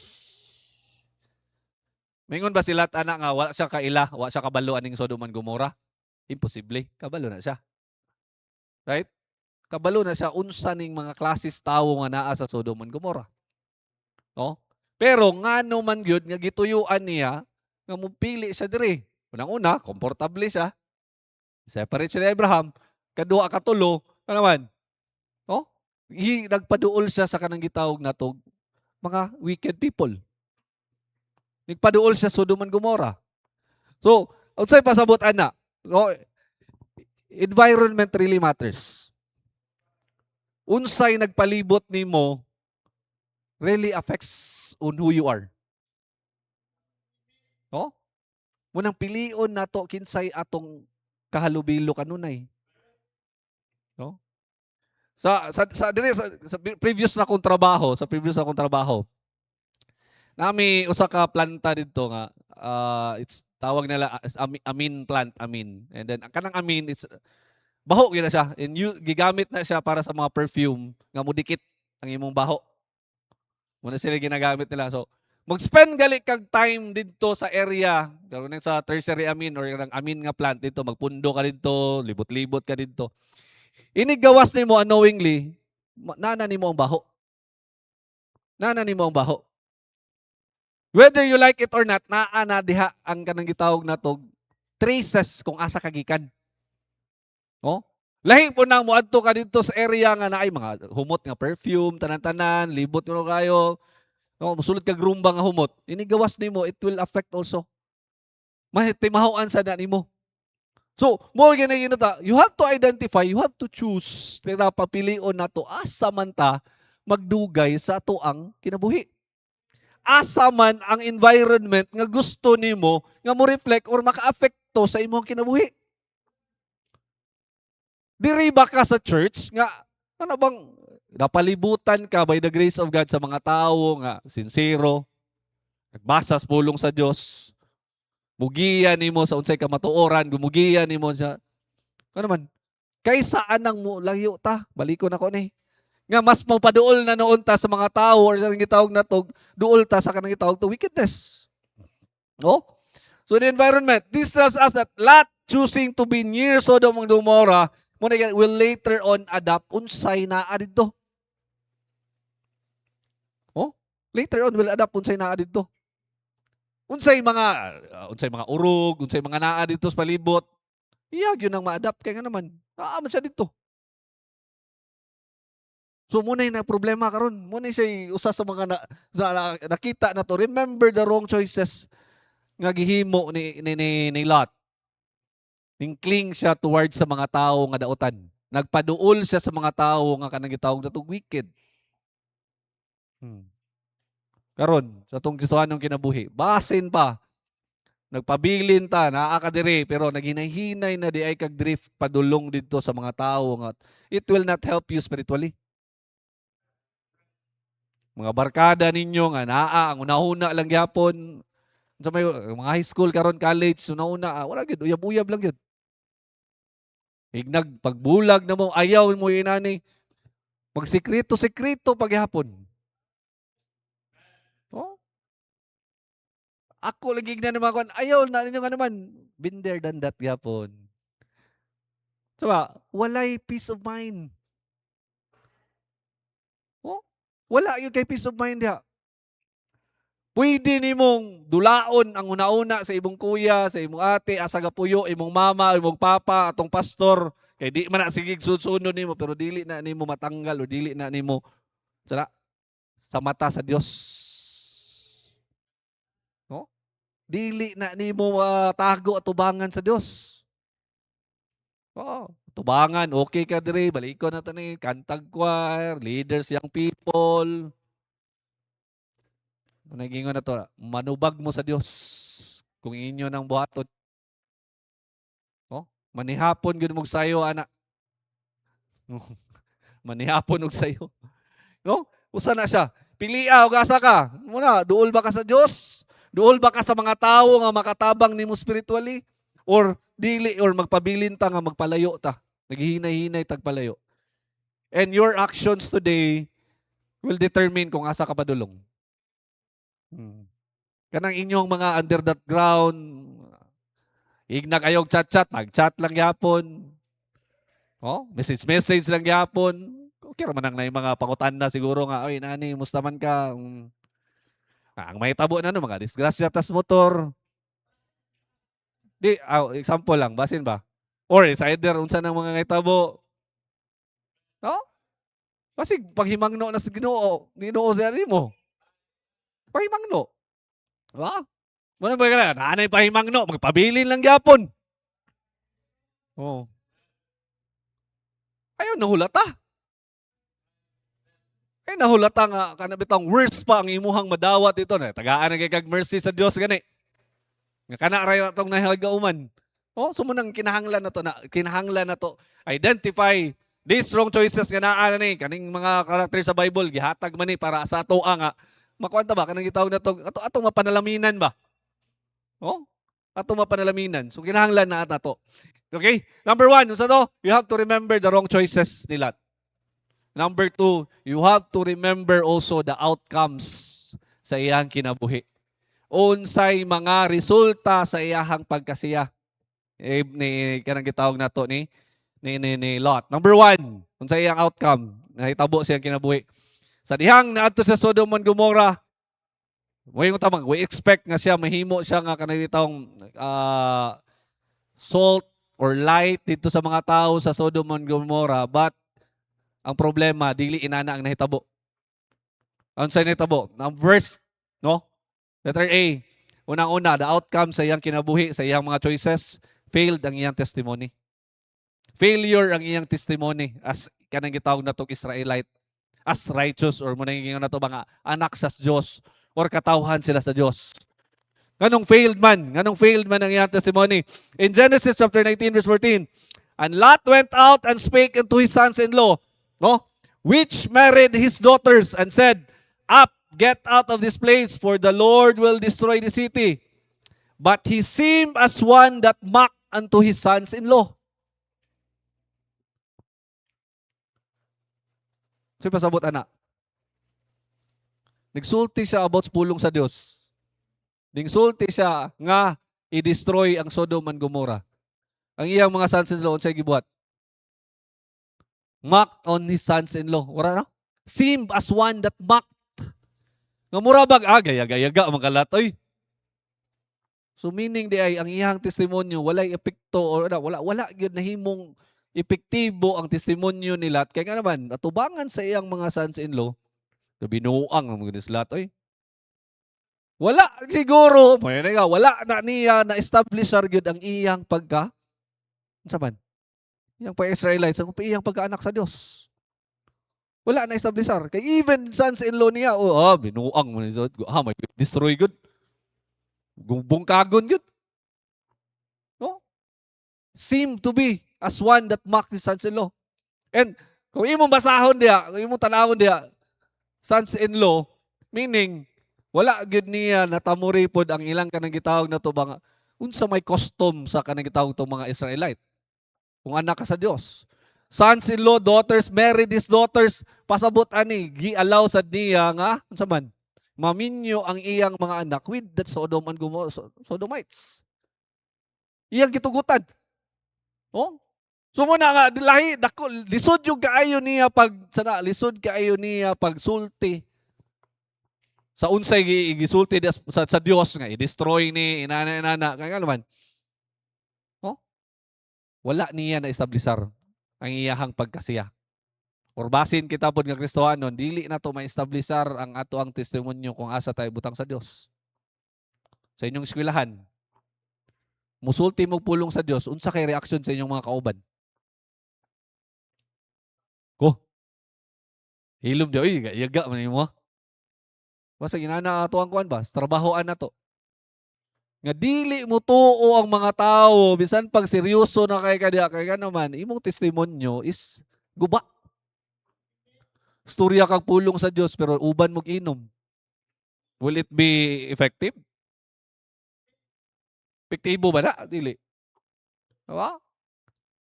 Mingon ba si Lot ana nga wala siya kaila, wala siya kabalo aning Sodom and Gomorrah? Imposible. Kabalo na siya. Right? Kabalo na siya unsa ning mga klases tawo nga naa sa Sodom and Gomorrah. No? Pero ngano man gyud nga gituyuan niya nga mupili siya diri. Unang-una, komportable siya. Separate siya ni Abraham. Kaduha katulo, naman. No? Nagpaduol siya sa kanang gitawag nato mga wicked people. Nagpaduol siya Sodom and Gomorrah. So, unsay pasabot ana? No? Environment really matters. Unsay nagpalibot nimo really affects on who you are. No? Munang pilion nato kinsay atong kahalubilo kanunay. No? Sa previous na kong trabaho, nami usa ka planta didto nga it's tawag nila amin plant, amin. And then ang kanang amin it's baho gyud na siya, and gigamit na siya para sa mga perfume nga mudikit ang imong baho. Muna sila ginagamit nila. So, mag-spend gali kag time dito sa area, karon sa tertiary amin or ang amin nga plant dito, magpundo ka dito, libot-libot ka dito. Inigawas nimo unknowingly, nana nimo ang baho. Nana nimo ang baho. Whether you like it or not, naa na diha ang kanang gitawag nato traces kung asa kagikan. No? Lahi po nang muadto ka dito sa area nga naay mga humot nga perfume, tanan-tanan, libot nga kayo. No, musulod kag rumba nga humot. Inigawas nimo, it will affect also. Mahitimahuan sa na nimo. So, mo gani ta, you have to identify, you have to choose. Tira papilion nato asa man ta magdugay sa ato ang kinabuhi. Asa man ang environment nga gusto nimo nga mo reflect or maka-apekto sa imong kinabuhi. Diri ba ka sa church nga ano bang napalibutan ka by the grace of God sa mga tao nga sincero, nagbasa sa pulong sa Dios, mugiya nimo sa unsay ka matuoran, gumugiya nimo sa ano man kaysa anang mo layo ta, balikon ako ni. Nga mas mapaduol na noon ta sa mga tao or sa gitawag na to, duol ta sa kanang gitawag to wickedness. No? So the environment, this tells us that Lot choosing to be near Sodom and Gomorrah will later on adapt unsay naa didto. Oh, later on will adapt unsay naa didto. Unsay mga urog, unsay mga naa dito sa palibot. Iyag yun ang ma-adapt kay nga naman. Man siya dito. So muna na problema karon. Muna siya usa sa mga nakita na to. Remember the wrong choices nga gihimo ni Lot. Ningkling siya towards sa mga tao nga daotan. Nagpaduol siya sa mga tao nga kanang gitawag na wicked. Karon sa tong gistuhanong kinabuhi, basin pa. Nagpabilin ta, naa ka diri pero naghinay-hinay na di ay kag drift padulong didto sa mga tao nga it will not help you spiritually. Mga barkada ninyo nga naa ang una-una lang gyapon sa may mga high school karon college una-una wala gyud uyab-uyab lang gyud. Ignag pagbulag na mo, ayaw mo inani. Magsikreto-sikreto paghapon. Oh? Ako lagi na naman kon ayaw na ninyo nga naman. Been there than that gyapon. Diba? Walay peace of mind. Oh, wala yung kay peace of mind diha. Pwede nimong dulaon ang una-una sa imong kuya, sa imong ate, asa gapuyo, imong mama, imong papa, atong pastor. Kay di man na sigig sunod nimo pero dili na nimo matanggal o dili na nimo sa mata sa Dios. No? Dili na nimo tago at tubangan sa Dios. Oo. Tubangan, okay ka dire, balikon na tani, kantag choir, leaders, young people. Nagingon na to, manubag mo sa Dios kung inyo nang buhaton. Oh, manihapon gyud mo sayo ana. Manihapon og sayo. No? Usa na siya. Pilia og asa ka? Muna, duol ba ka sa Dios? Duol ba ka sa mga tawo nga makatabang nimo spiritually? Or dili or magpabilin ta nga magpalayo ta? Naghihinay-hinay tagpalayo. And your actions today will determine kung asa ka padulong. Kanang inyong mga under that ground, igna kayong chat-chat, mag-chat lang yapon. Oh, message lang yapon. Okay raman nang na mga pangutana siguro nga, oy nani, musta man ka? Ang may tabo na no, mga disgrasya tas motor. Di, example lang, basin ba? Or it's either unsa nang mga tabo. No? Kasi paghimangno na sa Ginoo sa mo. Pahimangno. Diba? Muna ba ka na? Nanay pahimangno, magpabilin lang gyapon. Oh. Ayaw nahulata. Ay nahulata nga kanabitang worst pa ang imuhang madawat ito na. Tagaan na kag mercy sa Dios gani. Nga kana ray atong nahigauman. Oh, sumunang kinahanglan na to identify these wrong choices nga naa ni kaning mga karakter sa Bible gihatag man ni para sa atoa nga makuanta ba kanang gitawag na to atong mapanalaminan ba? Oh? Atong mapanalaminan. So kinahanglan na ato. Okay? Number 1, unsa to? You have to remember the wrong choices ni Lot. Number 2, you have to remember also the outcomes sa iyang kinabuhi. Unsay mga resulta sa iyahang pagkasiya. Ni kanang gitawag nato ni Lot. Number 1, unsay iyang outcome? Nahitabo siyang kinabuhi. Sa dihang naadto sa Sodom and Gomorrah, we expect nga siya mahimo siya nga kanang gitawag salt or light dito sa mga tao sa Sodom and Gomorrah, but ang problema dili inana ang nahitabo. Unsay nahitabo? Ang verse, no? Letter A. Unang-una, the outcome sa iyang kinabuhi, sa iyang mga choices, failed ang iyang testimony. Failure ang iyang testimony as kanang gitawag natong Israelite, as righteous or muna yung nato mga anak sa Dios or katawhan sila sa Dios. Nganong failed man ang iyang testimony. In Genesis chapter 19 verse 14, and Lot went out and spake unto his sons-in-law, no? Which married his daughters and said, up, get out of this place, for the Lord will destroy the city. But he seemed as one that mocked unto his sons-in-law. So pasabot anak. Nagsulti siya about pulong sa Dios. Nagsulti siya nga i-destroy ang Sodom and Gomorrah. Ang iyang mga sons-in-law unsay gibuhat? Mocked on his sons-in-law. Wala na? Seemed as one that mocked. Nga murabag, gaya-gayaga mga kalatoy. So meaning di ay ang iyang testimonyo walay epekto or wala gyud nahimong epektibo ang testimonyo ni Lot. Kaya nga naman, atubangan sa iyang mga sons-in-law, binuang ang mga Lot, oy. Wala siguro, wala na niya na-establish gyud ang iyang pagka, unsa man? Iyang pa-Israelites, ang iyang pagkaanak sa Dios. Wala na establish. Kay even sons-in-law niya, binuang mo ni Zod, may destroy good. Bungkagon good. No? Seem to be as one that mocked his sons-in-law. And kung imong basahon diya, kung imong tanawon diya, sons-in-law, meaning, wala gyud niya natamuri pod ang ilang kanang gitawag na to bang unsa may custom sa kanang gitawag to mga Israelite. Kung anak ka sa Dios. Sons-in-law, daughters, married his daughters, pasabot ani, gi-allow sa niya nga, unsa man, maminyo ang iyang mga anak with that Sodom and Gomorrah, Sodomites. Iyang gitugutan. Oh? So muna nga lahi dako lisod yung kaayo niya lisod kaayo niya pagsulti sa unsay gisulti sa Dios nga i-destroy ni inana kaya naman. Oh? Wala niya na establisar ang iyahang pagkasiya. Or basin kita pod nga Kristohanon, dili na to ma-establisar ang ato ang testimonyo kung asa tayo butang sa Dios. Sa inyong eskwelahan, musulti mo pulong sa Dios, unsa kay reaksyon sa inyong mga kauban? Oh, hilom di, uy, yaga man mo. Basta ginana ato ang kuan ba? Trabahoan na to. Nga dili mo tuo ang mga tao, bisan pag seryoso na kay kaya naman, imong testimonyo is guba. Storya kag pulong sa Dios pero uban mo inom. Will it be effective? Epektibo ba na? Dili. Diba?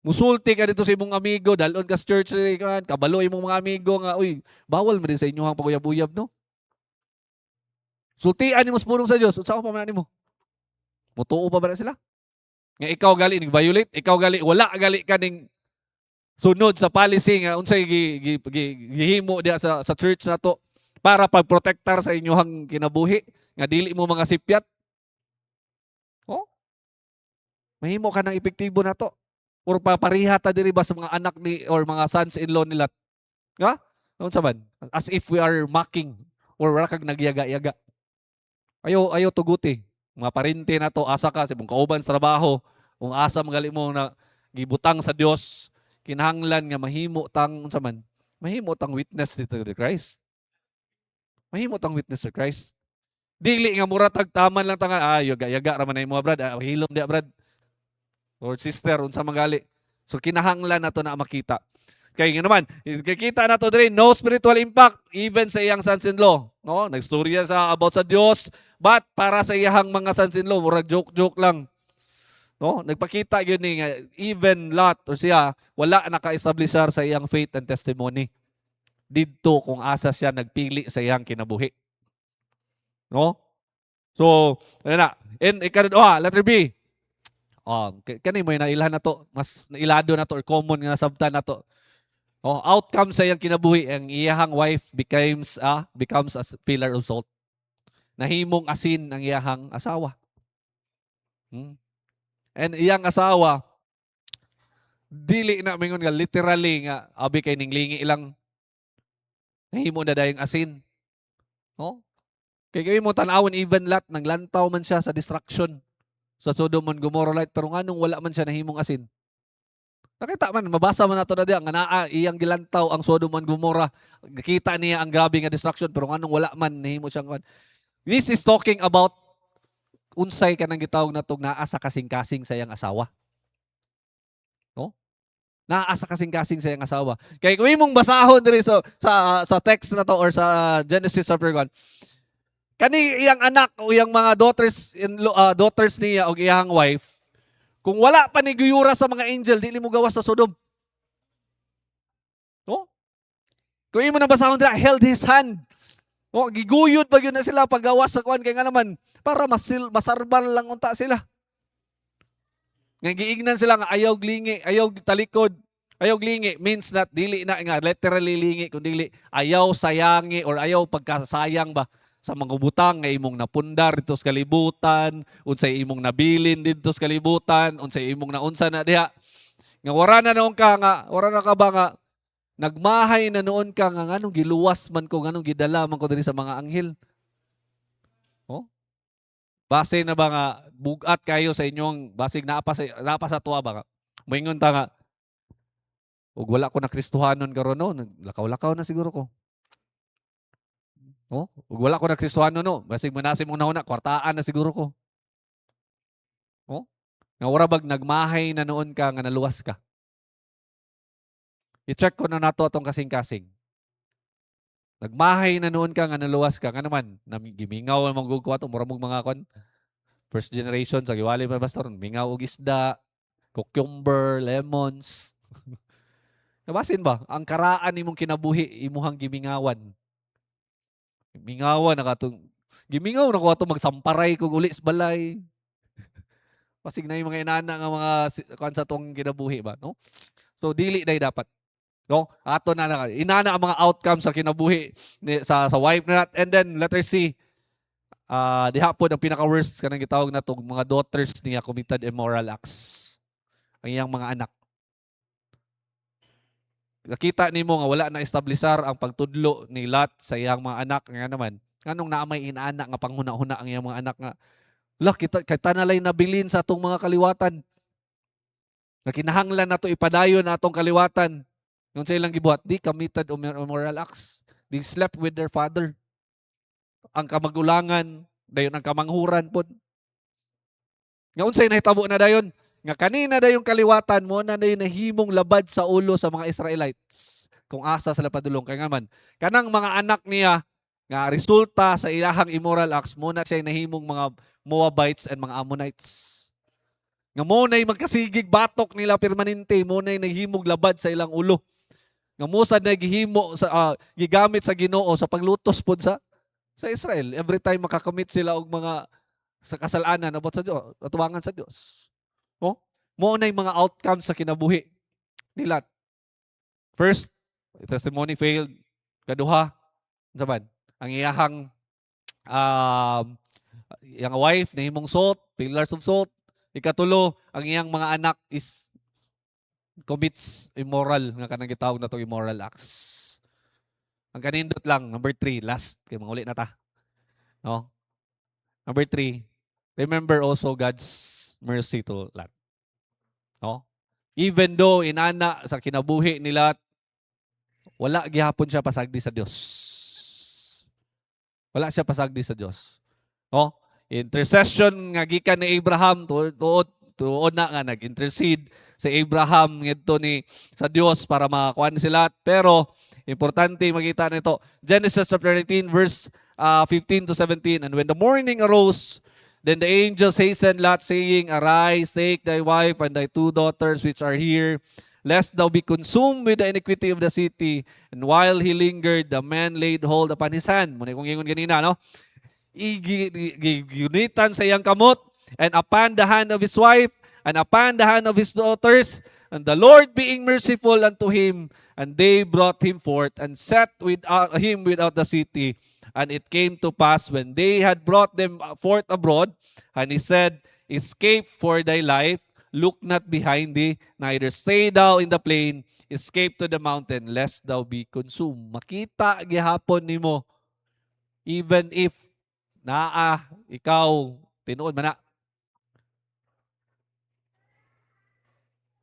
Musulti ka dito sa imong amigo, dalon ka sa church, kabalo imong mga amigo nga, uy, bawal mo din sa inyong paguyab-uyab, no? Sultian ni mo pulong sa Dios, unsa pa man nimo? Mutuo pa ba na sila? Nga ikaw gali ning violate, ikaw gali wala gali ka ning sunod sa policy nga unsay gihimo diha sa church nato para pagprotektar sa inyong kinabuhi nga dili mo mga sipyat. Oh? Mahimo ka ng epektibo nato. Or papariha ta diri ba sa mga anak ni or mga sons-in-law nila? Nga? Unsa man? As if we are mocking or wala kag nagyaga-yaga. Ayo tuguti. Mga parente na to, asa ka sa imong kauban sa trabaho, kung asa magali mo na gibutang sa Dios, kinahanglan nga mahimo tang unsa man? Mahimo tang witness dito kay Christ. Mahimo tang witness sa Christ. Dili nga mura tagtaman lang tangan, yaga-yaga ra man ay mo brad, hilom di brad. Or sister, unsa magali. So kinahanglan nato na makita. Kaya nga naman, kikita nato diri no spiritual impact even sa iyang sons-in-law. No, nagstorya sa about sa Dios, but para sa iyang mga sons-in-law, murag joke-joke lang. No, nagpakita gyud ni nga even Lot or siya wala naka-establishar sa iyang faith and testimony. Didto kung asa siya nagpili sa iyang kinabuhi. No? So, ayun na. And letter B. Kani mo nailhan na to, mas nailado na to or common nga sabtan na to. Outcome sa iyang kinabuhi, ang iyahang wife becomes a pillar of salt. Nahimong asin ang iyahang asawa. And iyang asawa, dili na mingon nga literally nga abi kay ning lingi ilang nahimo na dayong asin. Kay mo tan-awon even Lot naglantaw man siya sa destruction sa Sodom and Gomorrah pero nganong wala man siya nahimong asin. Nakita man, mabasa man nato na diya nga naa iyang gilantaw ang Sodom and Gomorrah. Nakita niya ang grabe nga destruction pero nganong wala man nahimo siyang. This is talking about unsay kanang gitawag natong naa sa kasing-kasing sa iyang asawa. No? Naa sa kasing-kasing sa iyang asawa. Kay kung imong basahon diri sa text na to or sa Genesis chapter 1, kani iyang anak o iyang mga daughters niya o iyang wife, kung wala pa ni guyura sa mga angel, dili mo gawas sa Sodom. No? Kung imo na basahon dira, held his hand. Giguyod pa yun na sila paggawas sa kuan kay nga naman para masarban lang unta sila. Nga giingnan sila nga ayaw glingi, ayaw talikod. Ayaw glingi means not dili na nga literally lingi kundi ayaw sayangi or ayaw pagkasayang ba sa mga butang nga imong napundar dito sa kalibutan, unsay imong nabilin dito sa kalibutan, unsay imong naunsa na diha. Nga wala na ka ba nga nagmahay na noon ka nga nganong giluwas man ko, nganong gidala man ko diri sa mga anghel. Base na ba nga bugat kayo sa inyong basig naapa sa tuwa ba nga. Moingon ta nga ug wala ko na Kristohanon karon no, lakaw-lakaw na siguro ko. Ug wala ko na Kristohanon no, basig manasim mong nauna kwartaan na siguro ko. Nga wala bag nagmahay na noon ka nga naluwas ka. I-check ko na nato atong kasing-kasing. Nagmahay na noon ka nga naluwas ka, nga naman, gimingaw ang mga gugkuat, mura mong mga kon, first generation, sa giwali pa pastor, mingaw og isda, cucumber, lemons. Nabasin ba? Ang karaan imong kinabuhi, imuhang gimingawan. Mingawa na katong gimingaw na ko ato magsamparay kog uli sa balay. Pasig na yung mga inana nga mga kuan sa tong kinabuhi ba, no? So dili day dapat. No? Ato na inana ang mga outcomes sa kinabuhi sa wife na and then letter C. Diha po ang pinaka-worst kanang gitawag na tong mga daughters niya committed immoral acts. Ang iyang mga anak. Nakita nimo nga wala na establisar ang pagtudlo ni Lot sa iyang mga anak nga naman. Nganong naamay inaana nga panghuna-huna ang iyang mga anak nga kita nalay nabilin sa atong mga kaliwatan. Nakinahanglan nato ipadayon na atong kaliwatan. Yung sa ilang gibuhat, di committed immoral acts. They slept with their father. Ang kamagulangan, dayon ang kamanghuran pod. Nga unsay nahitabo na dayon? Nga kanina dayon kaliwatan mo na dayon nahimong labad sa ulo sa mga Israelites. Kung asa sila padulong kay nga man. Kanang mga anak niya nga resulta sa ilahang immoral acts mo na siya nahimong mga Moabites and mga Ammonites. Nga mo na'y magkasigig batok nila permanente, mo na'y nahimog labad sa ilang ulo. Nga mo sad na gihimo sa gigamit sa Ginoo sa paglutos pod sa Israel. Every time makakommit sila og mga sa kasalanan abot sa Dios, atubangan sa Dios. Oh, mo na'y mga outcomes sa kinabuhi nila. First, testimony failed. Kaduha, saban, ang iyahang iyang wife nahimong salt, pillars of salt. Ikatulo, ang iyang mga anak is commits immoral nga kanang gitawag na to immoral acts. Ang kanindot lang, number 3, last kay manguli na ta. No? Number 3, remember also God's mercy to Lot. No? Even though inana sa kinabuhi ni Lot, wala gihapon siya pasagdi sa Dios. Wala siya pasagdi sa Dios. No? Intercession nga gikan ni Abraham tuod na nga nag-intercede si Abraham ngedto ni sa Dios para makakuan si Lot. Pero importante makita nito. Genesis chapter 18 verse 15 to 17. And when the morning arose, then the angels hastened Lot, saying, Arise, take thy wife and thy 2 daughters which are here, lest thou be consumed with the iniquity of the city. And while he lingered, the man laid hold upon his hand. Muna kung ingon ganina, no? Igunitan sa iyang kamot, and upon the hand of his wife, and upon the hand of his daughters, and the Lord being merciful unto him, and they brought him forth, and set him without the city. And it came to pass, when they had brought them forth abroad, and he said, Escape for thy life, look not behind thee, neither stay thou in the plain, escape to the mountain, lest thou be consumed. Makita gihapon nimo, even if ikaw, tinuod man na.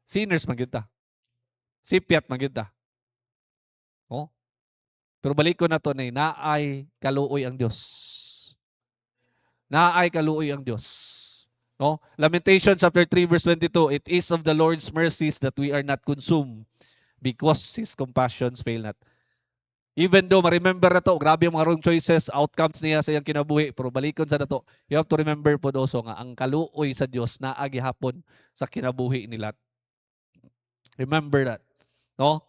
Sinners man gyud ta. Sipyat man gyud ta. Oh. Pero balik ko na to na naay kaluoy ang Dios. Naay kaluoy ang Dios. No? Lamentation chapter 3 verse 22, It is of the Lord's mercies that we are not consumed, because His compassions fail not. Even though ma-remember na to, grabe yung mga wrong choices, outcomes niya sa iyang kinabuhi, pero balikon sa nato, you have to remember po also nga ang kaluoy sa Dios na agihapon sa kinabuhi ni Lot. Remember that. No?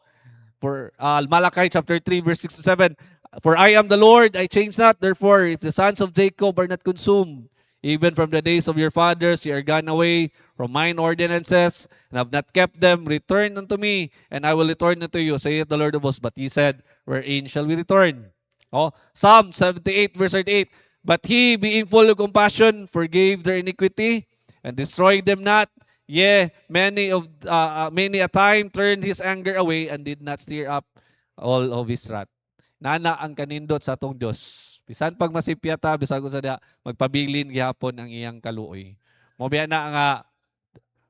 For Malachi chapter 3 verse 6 to 7, For I am the Lord, I change not, therefore if the sons of Jacob are not consumed, even from the days of your fathers, ye are gone away from mine ordinances, and have not kept them. Return unto me, and I will return unto you, saith the Lord of hosts. But he said, Wherein shall we return? Oh, Psalm 78 verse 38, But he, being full of compassion, forgave their iniquity, and destroyed them not. Yea, many a time turned his anger away, and did not stir up all of his wrath. Nana ang kanindot sa atong Dios. Bisan pag masipyata, bisan ko sa dia, magpabilin gihapon ang iyang kaluoy. Mobiya na nga,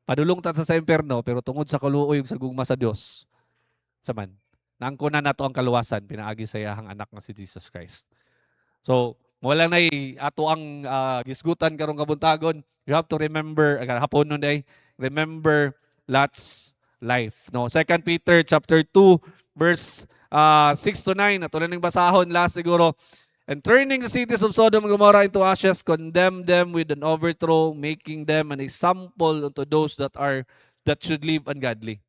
padulong ta sa imperno, pero tungod sa kaluoy ug sa gugma sa Dios. Saman, naangkona na to ang kaluwasan, pinaagi sa iyahang anak nga si Jesus Christ. So, wala na ato ang gisgutan karong kabuntagon. You have to remember, hapon nun day, remember Lot's life. No, 2 Peter chapter 2, verse 6 to 9, ato na ning basahon last siguro. And turning the cities of Sodom and Gomorrah into ashes, condemned them with an overthrow, making them an example unto those that should live ungodly.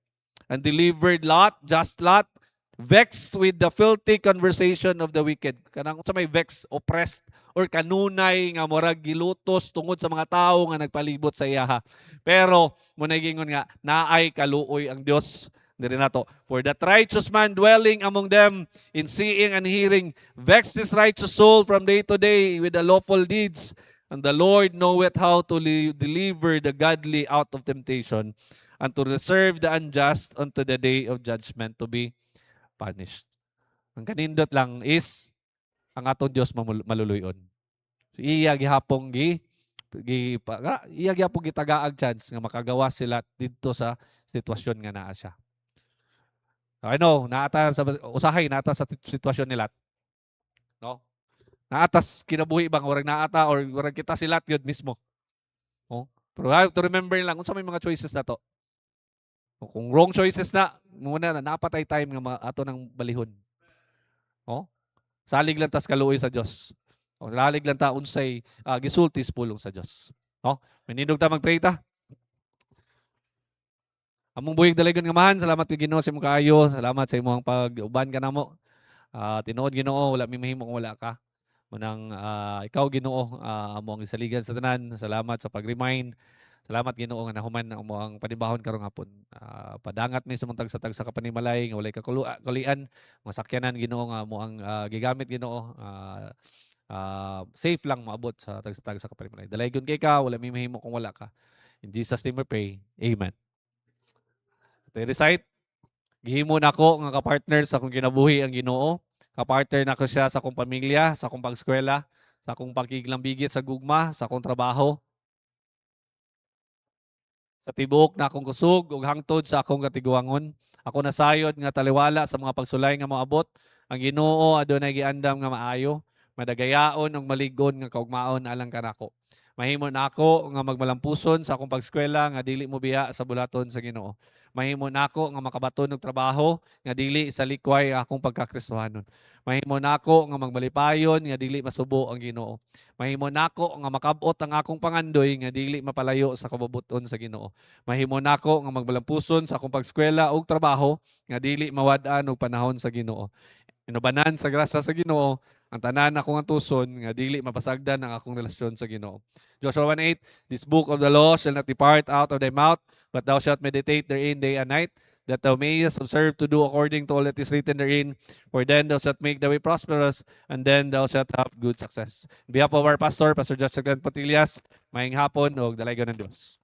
And delivered Lot, just Lot, vexed with the filthy conversation of the wicked. Kanang sa may vexed, oppressed, or kanunay nga murag gilutos tungod sa mga tao nga nagpalibot sa iyaha. Pero muna gingon nga naay kaluoy ang Dios diri nato. For that righteous man dwelling among them in seeing and hearing vex his righteous soul from day to day with the lawful deeds. And the Lord knoweth how to deliver the godly out of temptation and to reserve the unjust unto the day of judgment to be punished. Ang kanindot lang is ang atong Dios maluluyon. So, iya gihapong iya gihapong gitagaag chance nga makagawa sila didto sa sitwasyon nga naa siya. I know, naata sa usahay naata sa sitwasyon nila. No? Naatas kinabuhi bang urang naata or urang kita sila yun mismo. Oh. Pero I have to remember lang unsa may mga choices na to. Kung wrong choices na, muna na napatay time nga ato nang balihon. Oh? Salig lang tas kaluoy sa Dios. O salig lang ta unsay gisultis pulong sa Dios. No? Manindog ta magpray ta. Among buhig dalagon nga man, salamat kay Ginoo sa imong kaayo. Salamat sa imong pag-uban ka namo. Tinuod Ginoo, wala mi mahimo kung wala ka. Munang ikaw Ginoo, amo ang isaligan sa tanan. Salamat sa pag-remind. Salamat Ginoo nga nahuman mo ang panibahon karong hapon. Padangat mi sa mga tagsa-tagsa ka panimalay nga walay kakulian, masakyanan Ginoo nga mo ang gigamit Ginoo. Safe lang maabot sa tagsa-tagsa ka panimalay. Dalaygon kay ka, wala mi mahimo kung wala ka. In Jesus name we pray. Amen. Recite, gihimo nako nga ka-partner sa akong kinabuhi ang Ginoo. Ka-partner nako siya sa akong pamilya, sa akong pag-eskwela, sa akong pagkiglambigit sa gugma, sa akong trabaho. Sa tibuok na akong kusog ug hangtod sa akong katiguangon. Ako nasayod nga taliwala sa mga pagsulay nga moabot. Ang Ginoo adunay giandam nga maayo, madagayaon ug malig-on nga kaugmaon alang kanako. Mahimo nako nga magmalampuson sa akong pag-eskwela nga dili mo biya sa bulaton sa Ginoo. Mahimo nako nga makabaton og trabaho nga dili sa likway akong pagkakristohanon. Mahimo nako nga magmalipayon nga dili masubo ang Ginoo. Mahimo nako nga makabot ang akong pangandoy nga dili mapalayo sa kababuton sa Ginoo. Mahimo nako nga magmalampuson sa akong pag-eskwela ug trabaho nga dili mawad-an og panahon sa Ginoo. Inubanan sa grasya sa Ginoo ang tanan akong tuson nga dili mapasagdan ang akong relasyon sa Ginoo. Joshua 1:8, this book of the law shall not depart out of thy mouth, but thou shalt meditate therein day and night, that thou mayest observe to do according to all that is written therein, for then thou shalt make the way prosperous, and then thou shalt have good success. On behalf of our pastor, Pastor Justin Patillas, maayong hapon o dalaygon ng Diyos.